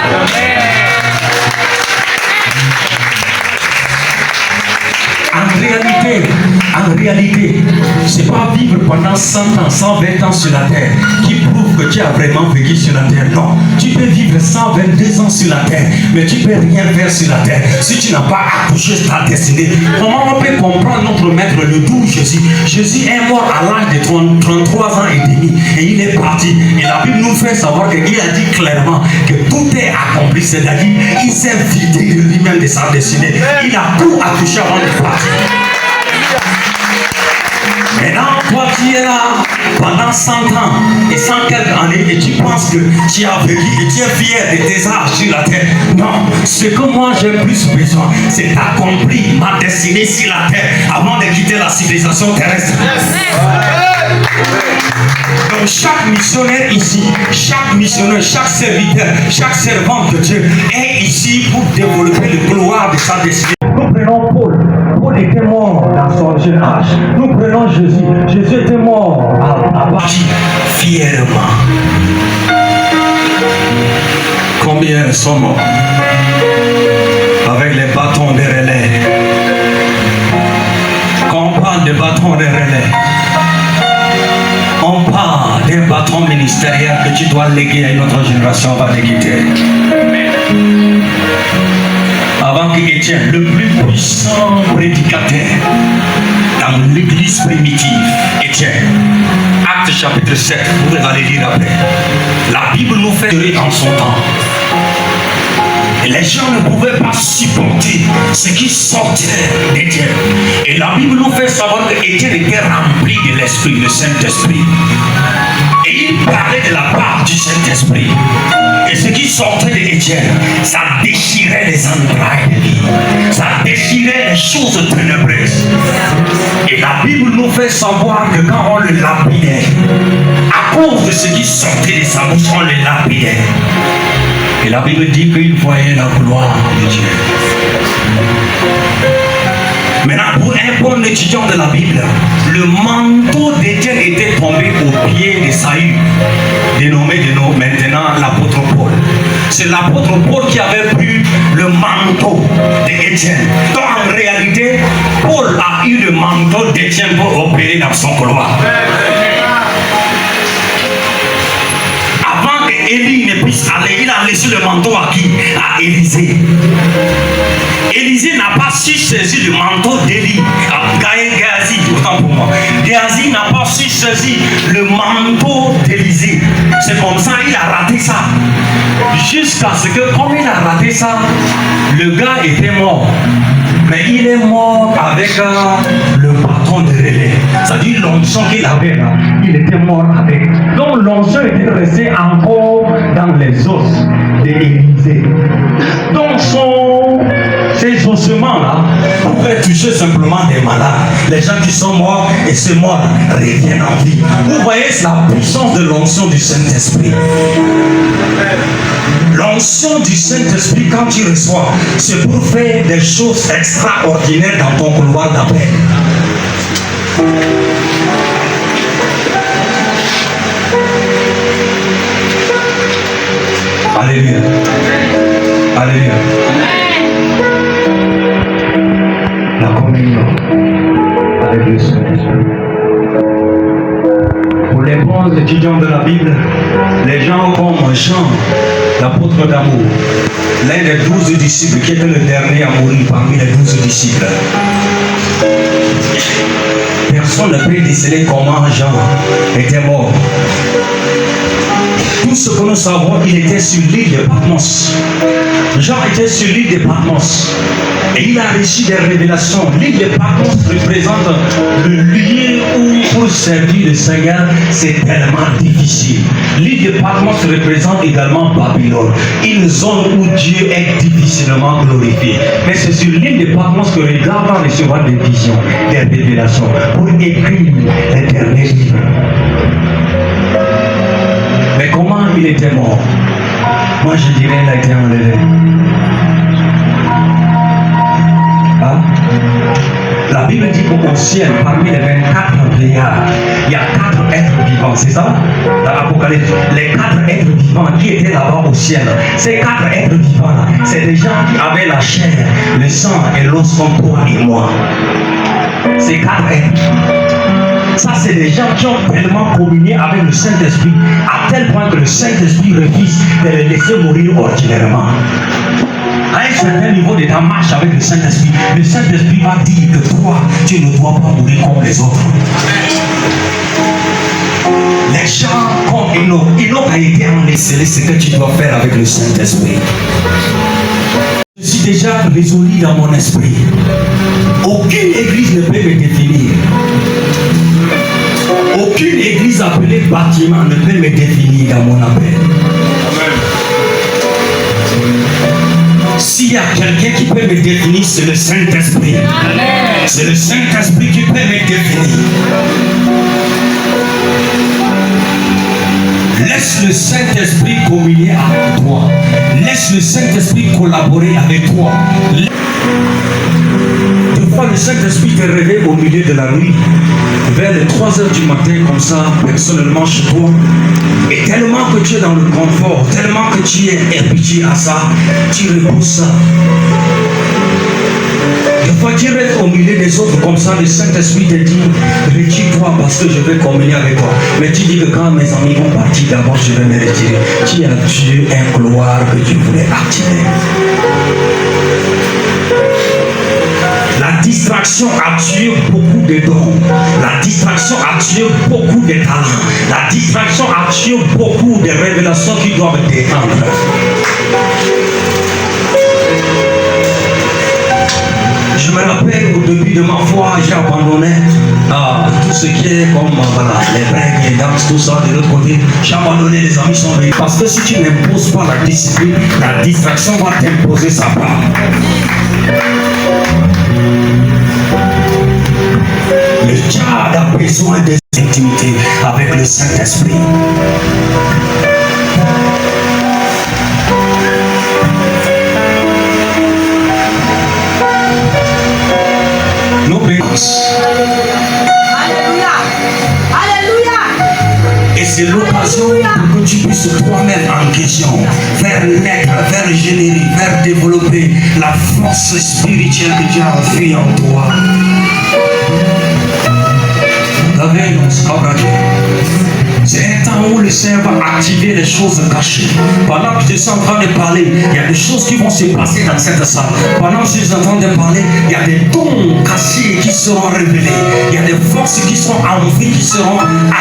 En réalité, c'est pas vivre pendant 100 ans, 120 ans sur la terre qui prouve que tu as vraiment vécu sur la terre. Non, tu peux vivre 122 ans sur la terre, mais tu peux rien faire sur la terre si tu n'as pas accouché ta destinée. Comment on peut comprendre notre maître le doux Jésus? Jésus est mort à l'âge de 33 ans et demi et il est parti. Et la Bible nous fait savoir qu'il a dit clairement que tout est accompli, c'est-à-dire il s'est vidé de lui-même de sa destinée. Il a tout accouché avant de partir. Maintenant, toi tu es là pendant 100 ans et 100 quelques années et tu penses que tu as vécu et tu es fier de tes âges sur la terre. Non, ce que moi j'ai plus besoin, c'est d'accomplir ma destinée sur la terre avant de quitter la civilisation terrestre. Donc chaque missionnaire ici, chaque missionnaire, chaque serviteur, chaque servant de Dieu est ici pour développer le gloire de sa destinée. Nous prenons Paul. Paul était mort dans son jeune âge. Nous prenons Jésus. Jésus était mort à partir fièrement. Combien sont morts avec les bâtons de relais? Quand on parle de bâtons de relais, on parle d'un bâton ministériel que tu dois léguer à une autre génération avant de quitter. Avant qu'Étienne, le plus puissant prédicateur dans l'église primitive, Étienne, Actes chapitre 7, vous allez lire après. La Bible nous fait durer en son temps. Et les gens ne pouvaient pas supporter ce qui sortait d'Étienne. Et la Bible nous fait savoir qu'Étienne était rempli de l'Esprit, le Saint-Esprit. Et il parlait de la part du Saint-Esprit. Et ce qui sortait d'Étienne, ça déchirait les entrailles de vie. Ça déchirait les choses ténébreuses. Et la Bible nous fait savoir que quand on le lapidait, à cause de ce qui sortait de sa bouche, on le lapidait. Et la Bible dit qu'il voyait la gloire de Dieu. Maintenant, pour un bon étudiant de la Bible, le manteau d'Étienne était tombé au pied de Saül, dénommé maintenant l'apôtre Paul. C'est l'apôtre Paul qui avait pris le manteau d'Étienne. Donc en réalité, Paul a eu le manteau d'Étienne pour opérer dans son couloir. Avant que Élie ne puisse aller, il a laissé le manteau à qui? À Élisée. Élisée n'a pas su saisir le manteau d'Élie. Géasi, autant pour moi. Géasi n'a pas su saisir le manteau d'Élisée. C'est comme ça, il a raté ça. Jusqu'à ce que, comme il a raté ça, le gars était mort. Mais il est mort avec le bâton de relais. C'est-à-dire l'onction qu'il avait là, il était mort avec. Donc l'onction était restée encore dans les os d'Élisée. Donc ces ossements-là pouvaient toucher simplement des malades. Les gens qui sont morts et ces morts reviennent en vie. Vous voyez, c'est la puissance de l'onction du Saint-Esprit. L'onction du Saint-Esprit, quand tu reçois, c'est pour faire des choses extraordinaires dans ton couloir d'appel. Alléluia. Alléluia. La communion avec le Saint-Esprit. Pour les bons étudiants de la Bible, les gens comme Jean, l'apôtre d'amour, l'un des 12 disciples qui était le dernier à mourir parmi les 12 disciples. Personne ne peut déceler comment Jean était mort. Tout ce que nous savons, il était sur l'île de Patmos. Jean était sur l'île de Patmos. Et il a reçu des révélations. L'île de Patmos représente le lieu où pour servir le Seigneur, c'est tellement difficile. L'île de Patmos représente également Babylone. Une zone où Dieu est difficilement glorifié. Mais c'est sur l'île de Patmos que les gars vont recevoir des visions, des révélations, pour écrire les derniers livres. Mais comment il était mort? Moi je dirais qu'il a été enlevé. Hein? La Bible dit qu'au ciel, parmi les 24 vieillards, il y a 4 êtres vivants, c'est ça? Dans l'Apocalypse, les 4 êtres vivants qui étaient là-bas au ciel, ces 4 êtres vivants-là, c'est des gens qui avaient la chair, le sang et l'os comme toi et moi. Ces 4 êtres. Ça, c'est des gens qui ont tellement communié avec le Saint-Esprit, à tel point que le Saint-Esprit refuse de les laisser mourir ordinairement. À un certain niveau de ta marche avec le Saint-Esprit va dire que toi, tu ne dois pas mourir comme les autres. Les gens comme Enoch a été enlevé, c'est ce que tu dois faire avec le Saint-Esprit. Je suis déjà résolu dans mon esprit. Aucune église ne peut me définir. Aucune église appelée bâtiment ne peut me définir dans mon appel. S'il y a quelqu'un qui peut me définir, c'est le Saint-Esprit. C'est le Saint-Esprit qui peut me définir. Laisse le Saint-Esprit communier avec toi. Laisse le Saint-Esprit collaborer avec toi. Des fois, le Saint-Esprit te réveille au milieu de la nuit, vers les 3 heures du matin, comme ça, personnellement chez toi. Et tellement que tu es dans le confort, tellement que tu es habitué à ça, tu repousses ça. Des fois, tu restes au milieu des autres comme ça, le Saint-Esprit te dit, retire-toi parce que je vais communier avec toi. Mais tu dis que quand mes amis vont partir, d'abord je vais me retirer. Tu as Dieu un gloire que tu voulais activer. La distraction a tué beaucoup de dons. La distraction a tué beaucoup de talents. La distraction a tué beaucoup de révélations qui doivent détendre. Je me rappelle au début de ma foi, j'ai abandonné tout ce qui est comme les breaks, les danses, tout ça. De l'autre côté, j'ai abandonné, les amis sont venus. Parce que si tu n'imposes pas la discipline, la distraction va t'imposer sa part. Le Tchad a besoin des intimités avec le Saint-Esprit. L'obéissance. Alléluia. Alléluia. Et c'est l'occasion pour que tu puisses toi-même en question faire naître, faire générer, faire développer la force spirituelle que Dieu a enfouie en toi. C'est un temps où le Seigneur va activer les choses cachées. Pendant que je suis en train de parler, il y a des choses qui vont se passer dans cette salle. Pendant que je suis en train de parler, il y a des dons cachés qui seront révélés. Il y a des forces qui seront enlevées, qui seront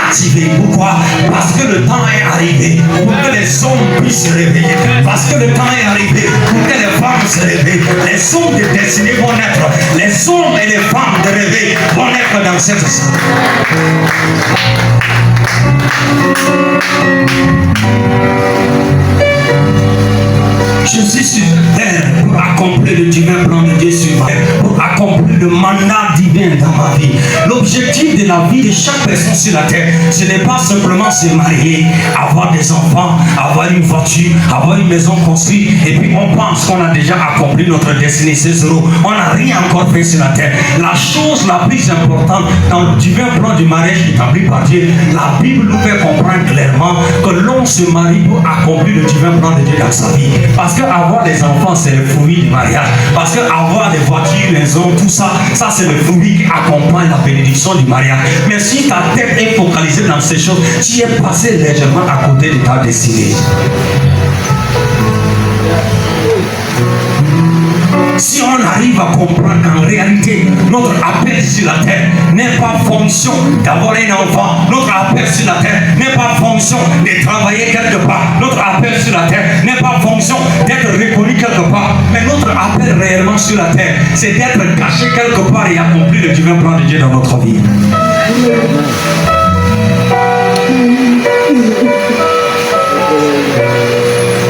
activées. Pourquoi? Parce que le temps est arrivé pour que les hommes puissent se réveiller. Parce que le temps est arrivé pour que les femmes se réveillent. Les hommes de destinée vont naître. Les hommes et les femmes de réveil vont naître dans cette salle. Je suis sur terre pour accomplir le divin plan de Dieu sur ma terre, pour accomplir le mandat divin dans ma vie. L'objectif de la vie de chaque personne sur la terre, ce n'est pas simplement se marier, avoir des enfants, avoir une voiture, avoir une maison construite, et puis on pense qu'on a déjà accompli notre destinée, c'est zéro. On n'a rien encore fait sur la terre. La chose la plus importante dans le divin plan du mariage établi par Dieu, la Bible nous fait comprendre clairement que l'homme se marie pour accomplir le divin plan de Dieu dans sa vie. Parce que avoir des enfants, c'est le fruit du mariage. Parce que avoir des voitures, les hommes, tout ça, ça c'est le fruit qui accompagne la bénédiction du mariage. Mais si ta tête est focalisée dans ces choses, tu es passé légèrement à côté de ta destinée. Si on arrive à comprendre qu'en réalité, notre appel sur la terre n'est pas fonction d'avoir un enfant, notre appel sur la terre n'est pas fonction de travailler quelque part, notre appel sur la terre n'est pas fonction d'être reconnu quelque part, mais notre appel réellement sur la terre, c'est d'être caché quelque part et accomplir le divin plan de Dieu dans notre vie.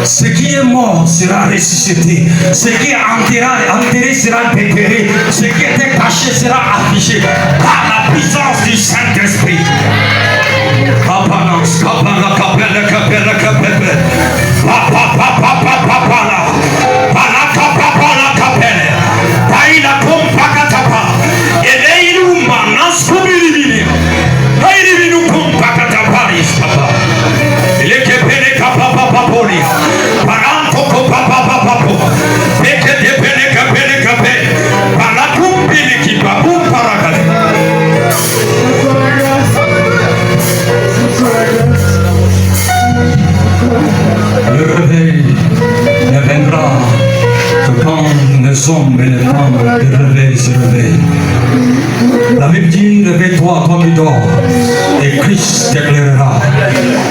Ce qui est mort sera ressuscité. Ce qui est enterré sera déterré. Ce qui était caché sera affiché par la puissance du Saint-Esprit. Le réveil ne viendra que quand les hommes et les femmes de réveil se réveillent. La Bible dit, réveille-toi, toi qui dors, et Christ t'éclairera.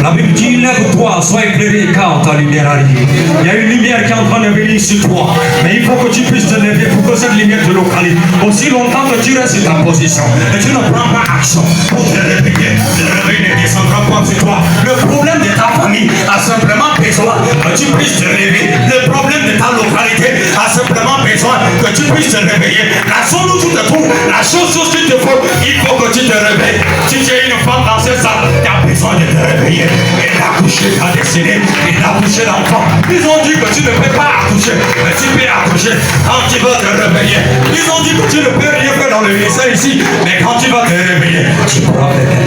La Bible dit, lève-toi, sois éclairé, car ta lumière arrive. Il y a une lumière qui est en train de venir sur toi, mais il faut que tu puisses te lever pour que cette lumière te localise. Aussi longtemps que tu restes sur ta position, et tu ne prends pas action pour te réveiller, le réveil ne descendra pas sur toi. Le problème de ta famille a simplement besoin que tu puisses te réveiller. Le problème de ta localité a simplement besoin que tu puisses te réveiller. La zone où tu te trouves, la chose qu'il te faut, il faut que tu te réveilles. Si tu es une femme dans ce salle, tu as besoin de te réveiller et d'accoucher ta destinée et d'accoucher l'enfant. Ils ont dit que tu ne peux pas accoucher, mais tu peux accoucher quand tu vas te réveiller. Ils ont dit que tu ne peux rien faire dans le lycée ici, mais quand tu vas te réveiller, tu pourras faire.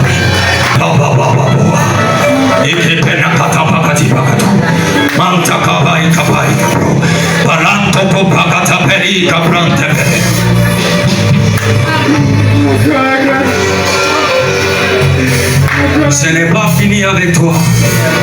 Ce n'est pas fini avec toi.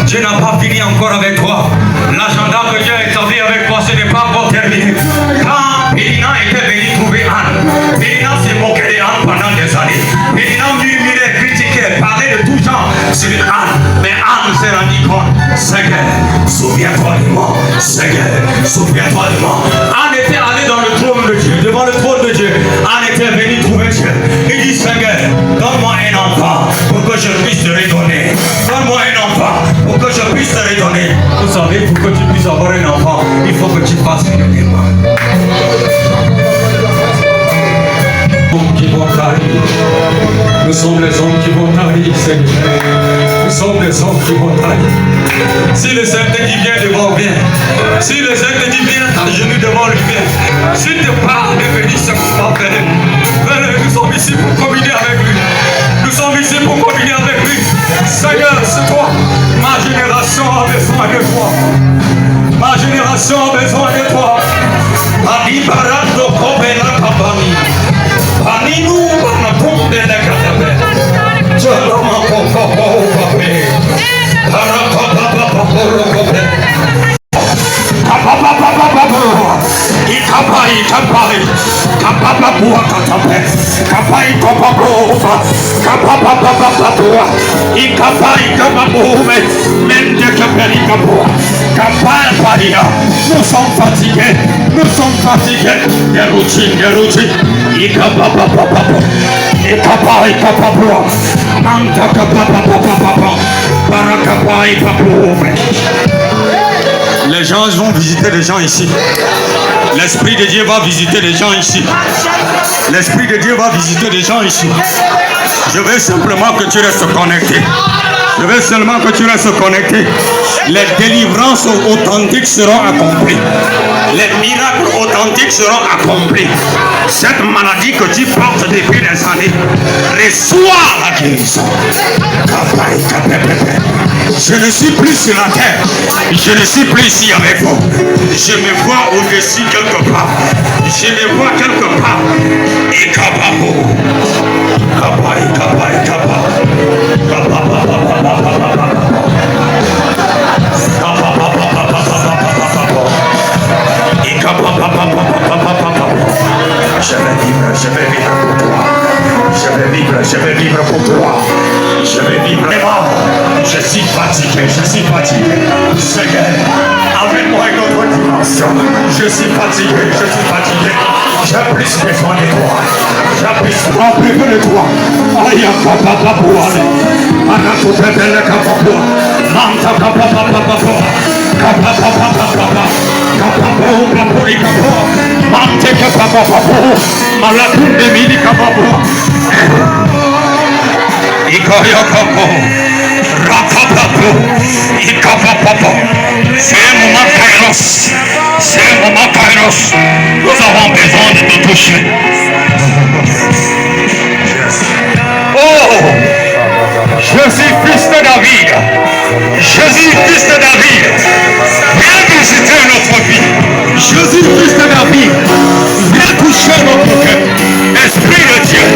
Dieu n'a pas fini encore avec toi. L'agenda que Dieu a établi avec toi, ce n'est pas encore terminé. Quand Pélina était venu trouver Anne, Pélina s'est moqué de Anne pendant des années. Pélina murmurait, critiquait, parlait de tout genre sur Anne. Mais Anne s'est rendu compte, Seigneur, souviens-toi de moi. Seigneur, souviens-toi de moi. Anne était allée dans le trône de Dieu, devant le trône de Dieu. Anne était venue trouver Dieu. Il dit, Seigneur, donne-moi un enfant pour que je puisse te redonner. Donne-moi un enfant pour que je puisse te redonner. Vous savez, pour que tu puisses avoir un enfant, il faut que tu fasses une demande. Qui vont arriver. Nous sommes les hommes qui vont arriver, Seigneur. Nous sommes les hommes qui vont arriver. Si le Seigneur te dit viens devant, viens. Si le Seigneur te dit viens à genoux devant lui, viens. S'il te parle de venir ce soir, venez. Nous sommes ici pour communier avec lui. Nous sommes ici pour communier avec lui. Seigneur, c'est toi. Ma génération a besoin de toi. Ma génération a besoin de toi. Ani barato kobela kabani. Ani nu bana tombe la katabe. Jalama koko pape. Baraka papa papa kobe. Papa papa papa. Ikapai. Kapapa buah katabe. Kapai papa buah. Kapapa papa papa. Ikapai kapabume. Mende kapeli kapua. Kapai paria. Nous sommes fatigués. Des routines. Ikapapa papa. Ikapai kapapua. Manta kapapa papa. Barakapai papume. Les gens vont visiter les gens ici. L'Esprit de Dieu va visiter les gens ici. L'Esprit de Dieu va visiter des gens ici. Je veux simplement que tu restes connecté. Je veux seulement que tu restes connecté. Les délivrances authentiques seront accomplies. Les miracles authentiques seront accomplis. Cette maladie que tu portes depuis des années, reçois la guérison. Je ne suis plus sur la terre. Je ne suis plus ici avec vous. Je me vois au-dessus quelque part. Je me vois quelque part. Et Kababo. Kaba, Kaba, Kaba. Je vais vivre pour toi. Je vais vivre pour toi. Je vais vivre vraiment. Je suis fatigué. Seigneur, amène-moi une autre dimension. Je suis fatigué. J'ai plus besoin de toi. J'ai plus besoin de toi. Aïe, papa, papa, Anakotebele kapapa. Manta kapapa papa. Kapapa papa. Kapapa kapuri kapapa. Mante kapapa papa. Malakunde mili kapapa. Ikaya kapapa. Rakapapa. Ikapapa. C'est un moment kairos. Nous avons besoin de te toucher. Oh! Je suis fils de David. Viens visiter notre vie. Je suis fils de David. Viens toucher notre cœur. Esprit de Dieu.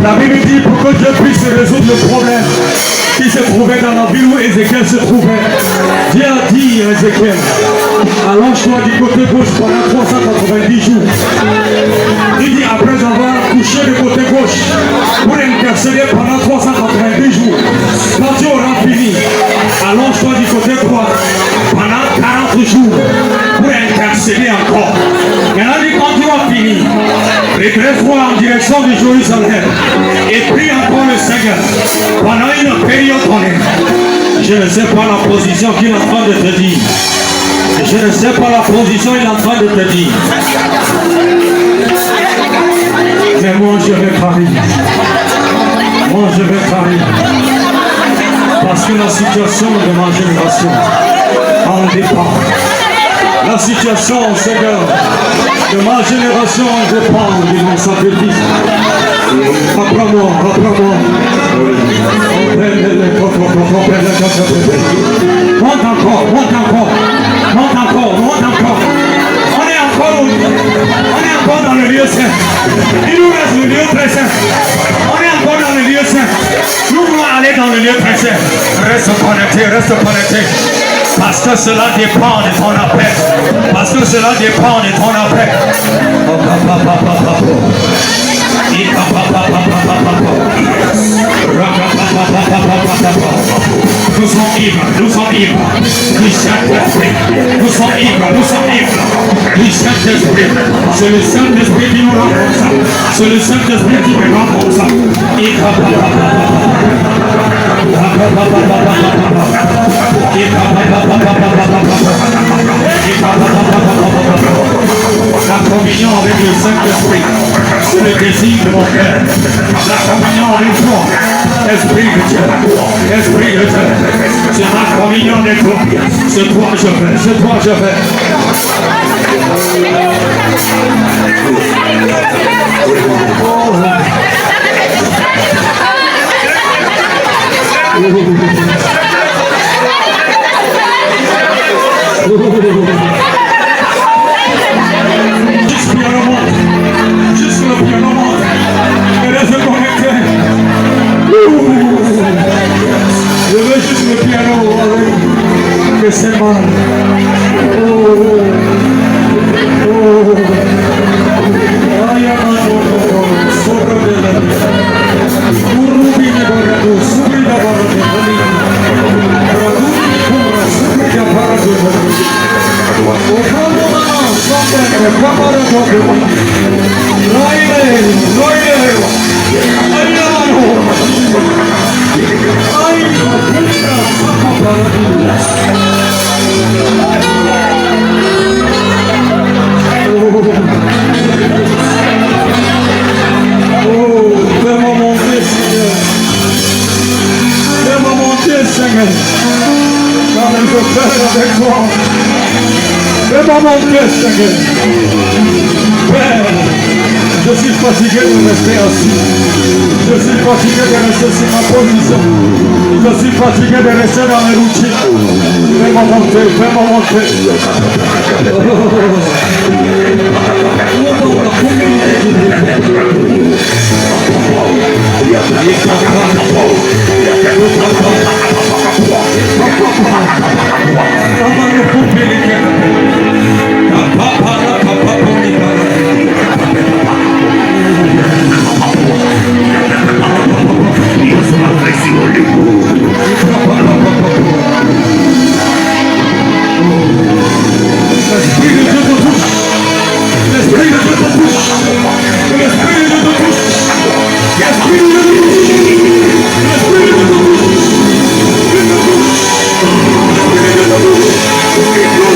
La Bible dit pour que Dieu puisse résoudre le problème qui se trouvait dans la ville où Ézéchiel se trouvait. Dieu a dit à Ézéchiel, allonge-toi du côté gauche pendant 390 jours. Il dit après avoir couché du côté gauche pour intercéder pendant 390 jours. Quand tu auras fini, allonge-toi du côté droit pendant 40 jours pour intercéder encore. Maintenant, quand tu as fini, redresse-toi en direction de Jérusalem et prie encore le Seigneur pendant une période donnée. Je ne sais pas la position qu'il est en train de te dire. Je ne sais pas la position qu'il est en train de te dire. Mais moi je vais parler. Moi je vais parler. Parce que la situation de ma génération en dépend. La situation, Seigneur, de ma génération dépend de mon sacrifice. Apprends-moi, apprends-moi. Monte encore, monte encore, monte encore, monte encore. On est encore dans le lieu saint. Il nous reste le lieu très saint. On est encore dans le lieu saint. Nous voulons aller dans le lieu très saint. Reste connecté, reste connecté. Parce que cela dépend de ton appel. Parce que cela dépend de ton appel. Nous sommes libres, nous sommes libres du Saint-Esprit. Nous sommes libres, nous sommes libres du Saint-Esprit. C'est le Saint-Esprit qui nous rend comme ça. C'est le Saint-Esprit qui me rend comme ça. La communion avec le Saint-Esprit, c'est le désir de mon cœur. La communion avec toi, Esprit de Dieu, Esprit de Dieu, c'est ma communion avec toi. C'est toi je veux, c'est toi je veux. Juste le piano monte. Et reste connecté. Je veux juste le piano avec que c'est mal. Ay, Seigneur. Car je père avec toi. Fais-moi monter, Seigneur. Père, je suis fatigué de rester assis. Je suis fatigué de rester sur ma position. Je suis fatigué de rester dans les routines. Fais-moi monter, fais-moi monter. L'Esprit de Dieu te touche. L'Esprit de Dieu te touche. L'Esprit de Dieu te touche. L'Esprit de Dieu te touche. L'Esprit de Dieu te touche.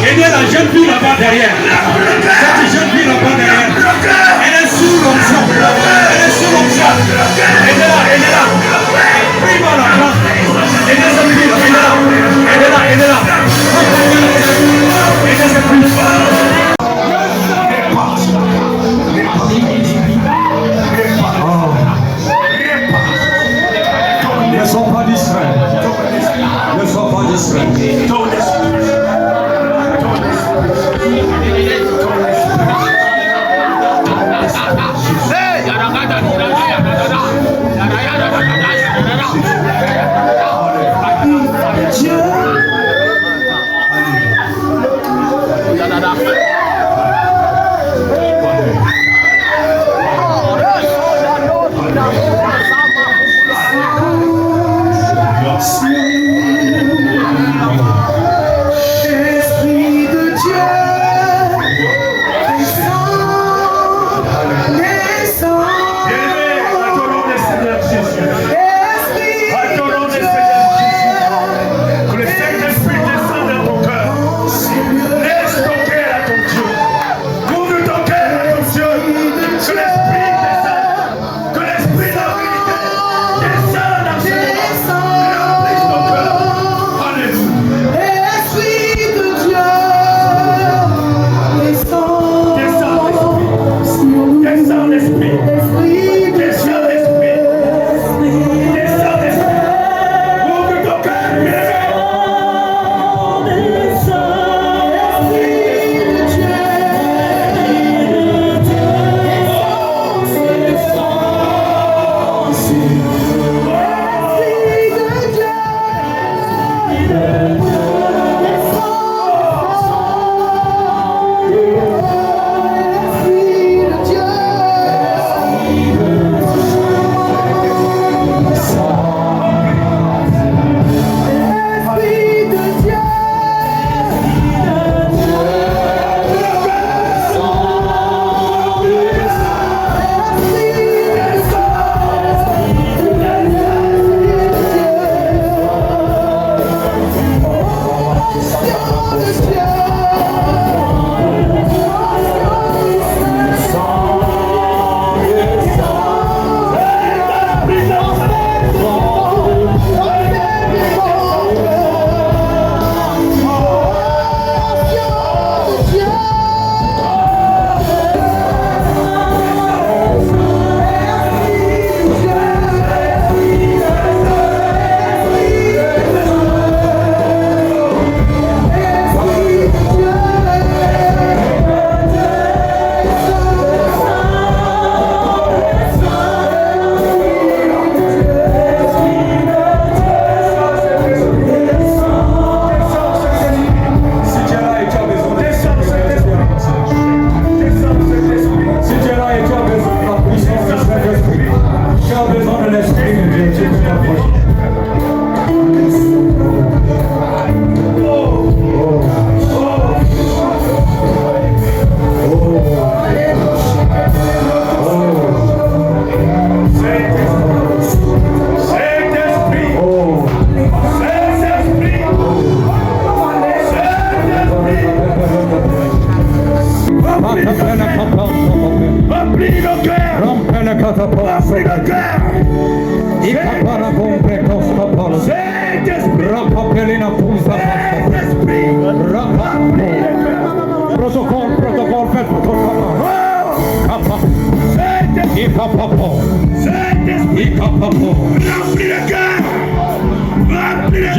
Aidez la jeune fille là-bas derrière. Cette jeune fille là-bas derrière. Elle est sous l'onction. Elle est sous l'onction. Aidez-la, aidez-la. Prie par la place. Aidez cette fille, aidez-la. Aidez-la, aidez-la. Aidez cette fille. Ne sois pas distrait. Ne sois pas distrait.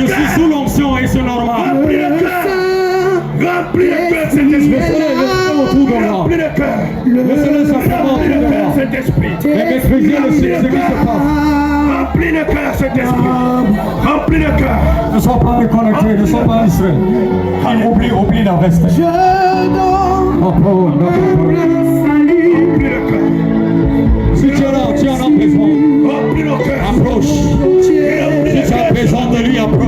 Je suis sous l'onction et c'est normal. Remplis le cœur, Saint-Esprit. Autour de moi. Laissez-le simplement autour de moi. Mais maîtrisez ce qui se passe. Remplis le cœur, Saint-Esprit. Remplis le cœur. Ne sois pas déconnecté, ne sois pas distrait. Oublie la veste. Si tu es là, tu en as besoin. Approche. Si tu as besoin de lui, approche.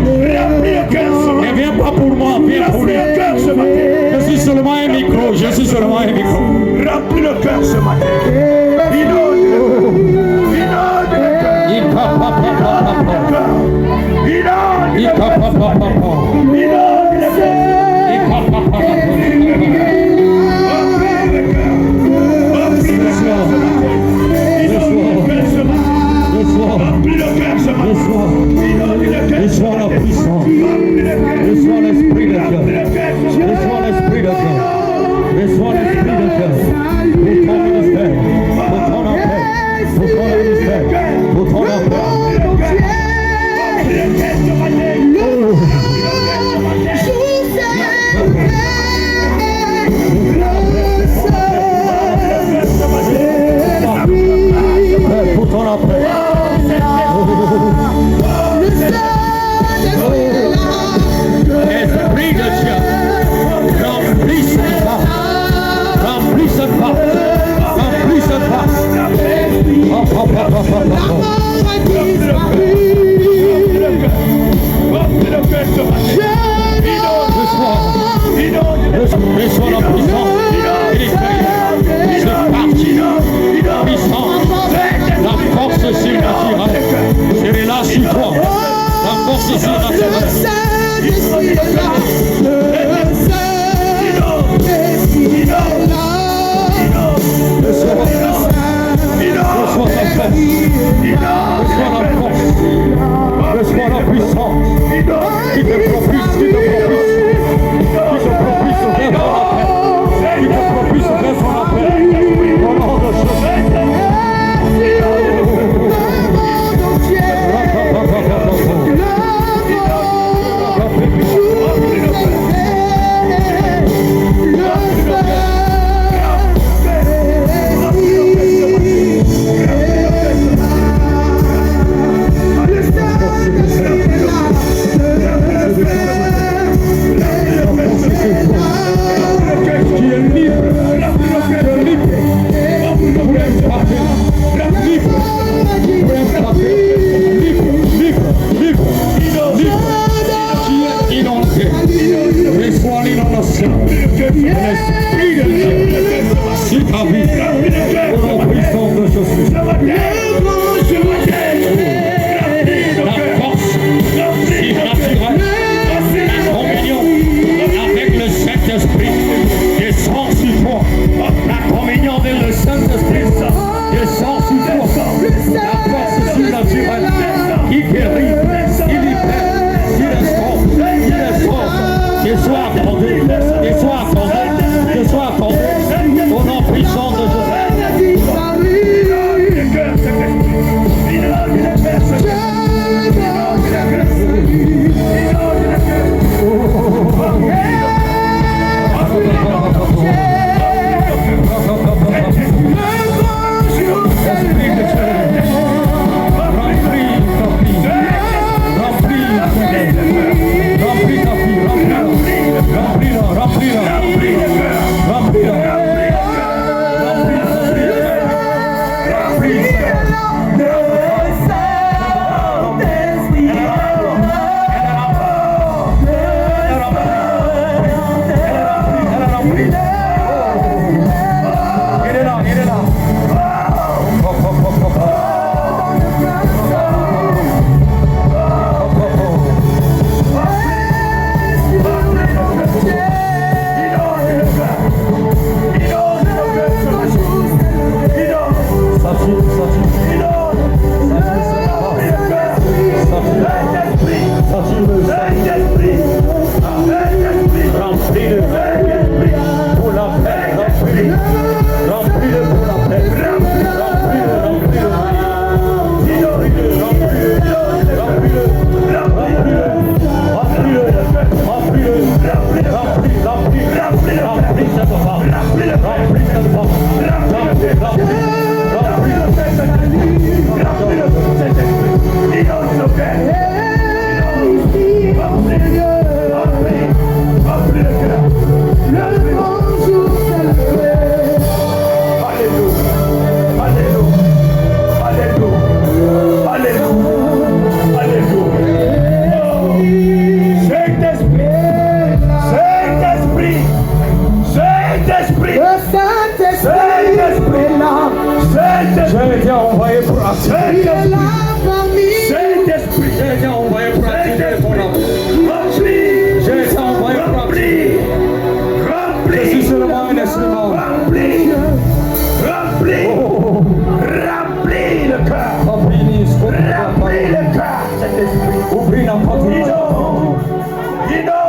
Ne viens pas pour moi, viens pour lui. Je suis seulement un micro, je suis seulement Remplis le cœur ce matin. Inonde le cœur. Reçois la puissance. Reçois l'esprit de Dieu. Reçois l'esprit de Dieu. Reçois l'esprit de Dieu. Pour ton ministère. Pour ton appel. Pour ton ministère. Pour ton appel. Pour ton appel. Esprit de Dieu, remplis cette part, remplis cette part, remplis cette part. Reçois la puissance ministérielle, cette partie, puissance, la force surnaturelle, c'est là sur toi, la force surnaturelle. Reçois la puissance qui te propulse, qui te propulse, vers ton appel, qui te propulse vers ton appel, au nom de Jésus. Reçois l'inondation de l'Esprit de Dieu sur ta vie, au nom puissant de Jésus. La force surnaturelle, la communion avec le Saint-Esprit descend sur toi. La communion avec le Saint-Esprit descend sur toi. La force surnaturelle qui guérit, qui libère, qui restaure, qu'il soit accordé, qu'il soit accordé, qu'il soit accordé, au nom puissant de Jésus. Saint-Esprit, J'ai été envoyé pour activer. Saint-Esprit, J'ai été envoyé pour activer ton âme. remplis, J'ai été envoyé pour activer. remplis, Je suis seulement un instrument. remplis, remplis, remplis le cœur, Remplis remplis le cœur, Saint-Esprit. Oublie n'importe quoi. Dino,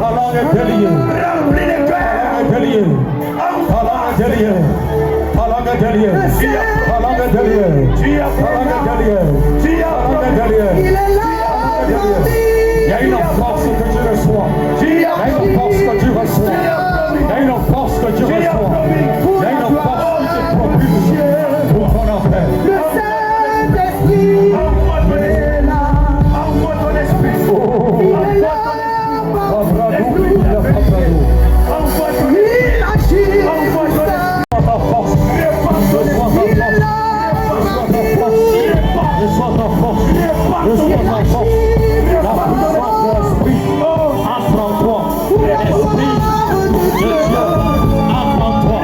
La langue est déliée. remplis le Ta cœur. langue est déliée. Ta langue est déliée. Ta langue est déliée. Ta langue est déliée. Tu as Ta langue est promis, déliée. tu as Ta langue est promis, déliée. Il y a une force que tu reçois. tu Il y as a une promis, force que tu reçois. Il y a une force que tu reçois. Il y a une force qui te propulse pour ton appel. envoie ton esprit, envoie ton esprit, envoie ton esprit, envoie ton esprit. Ta force. Reçois ta force. Reçois ta force. La puissance de l'esprit entre en toi. L'esprit de Dieu entre en toi.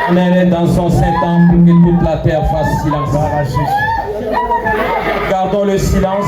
Amen. Dans son Saint-Temple, que toute la terre fasse silence. Gardons le silence.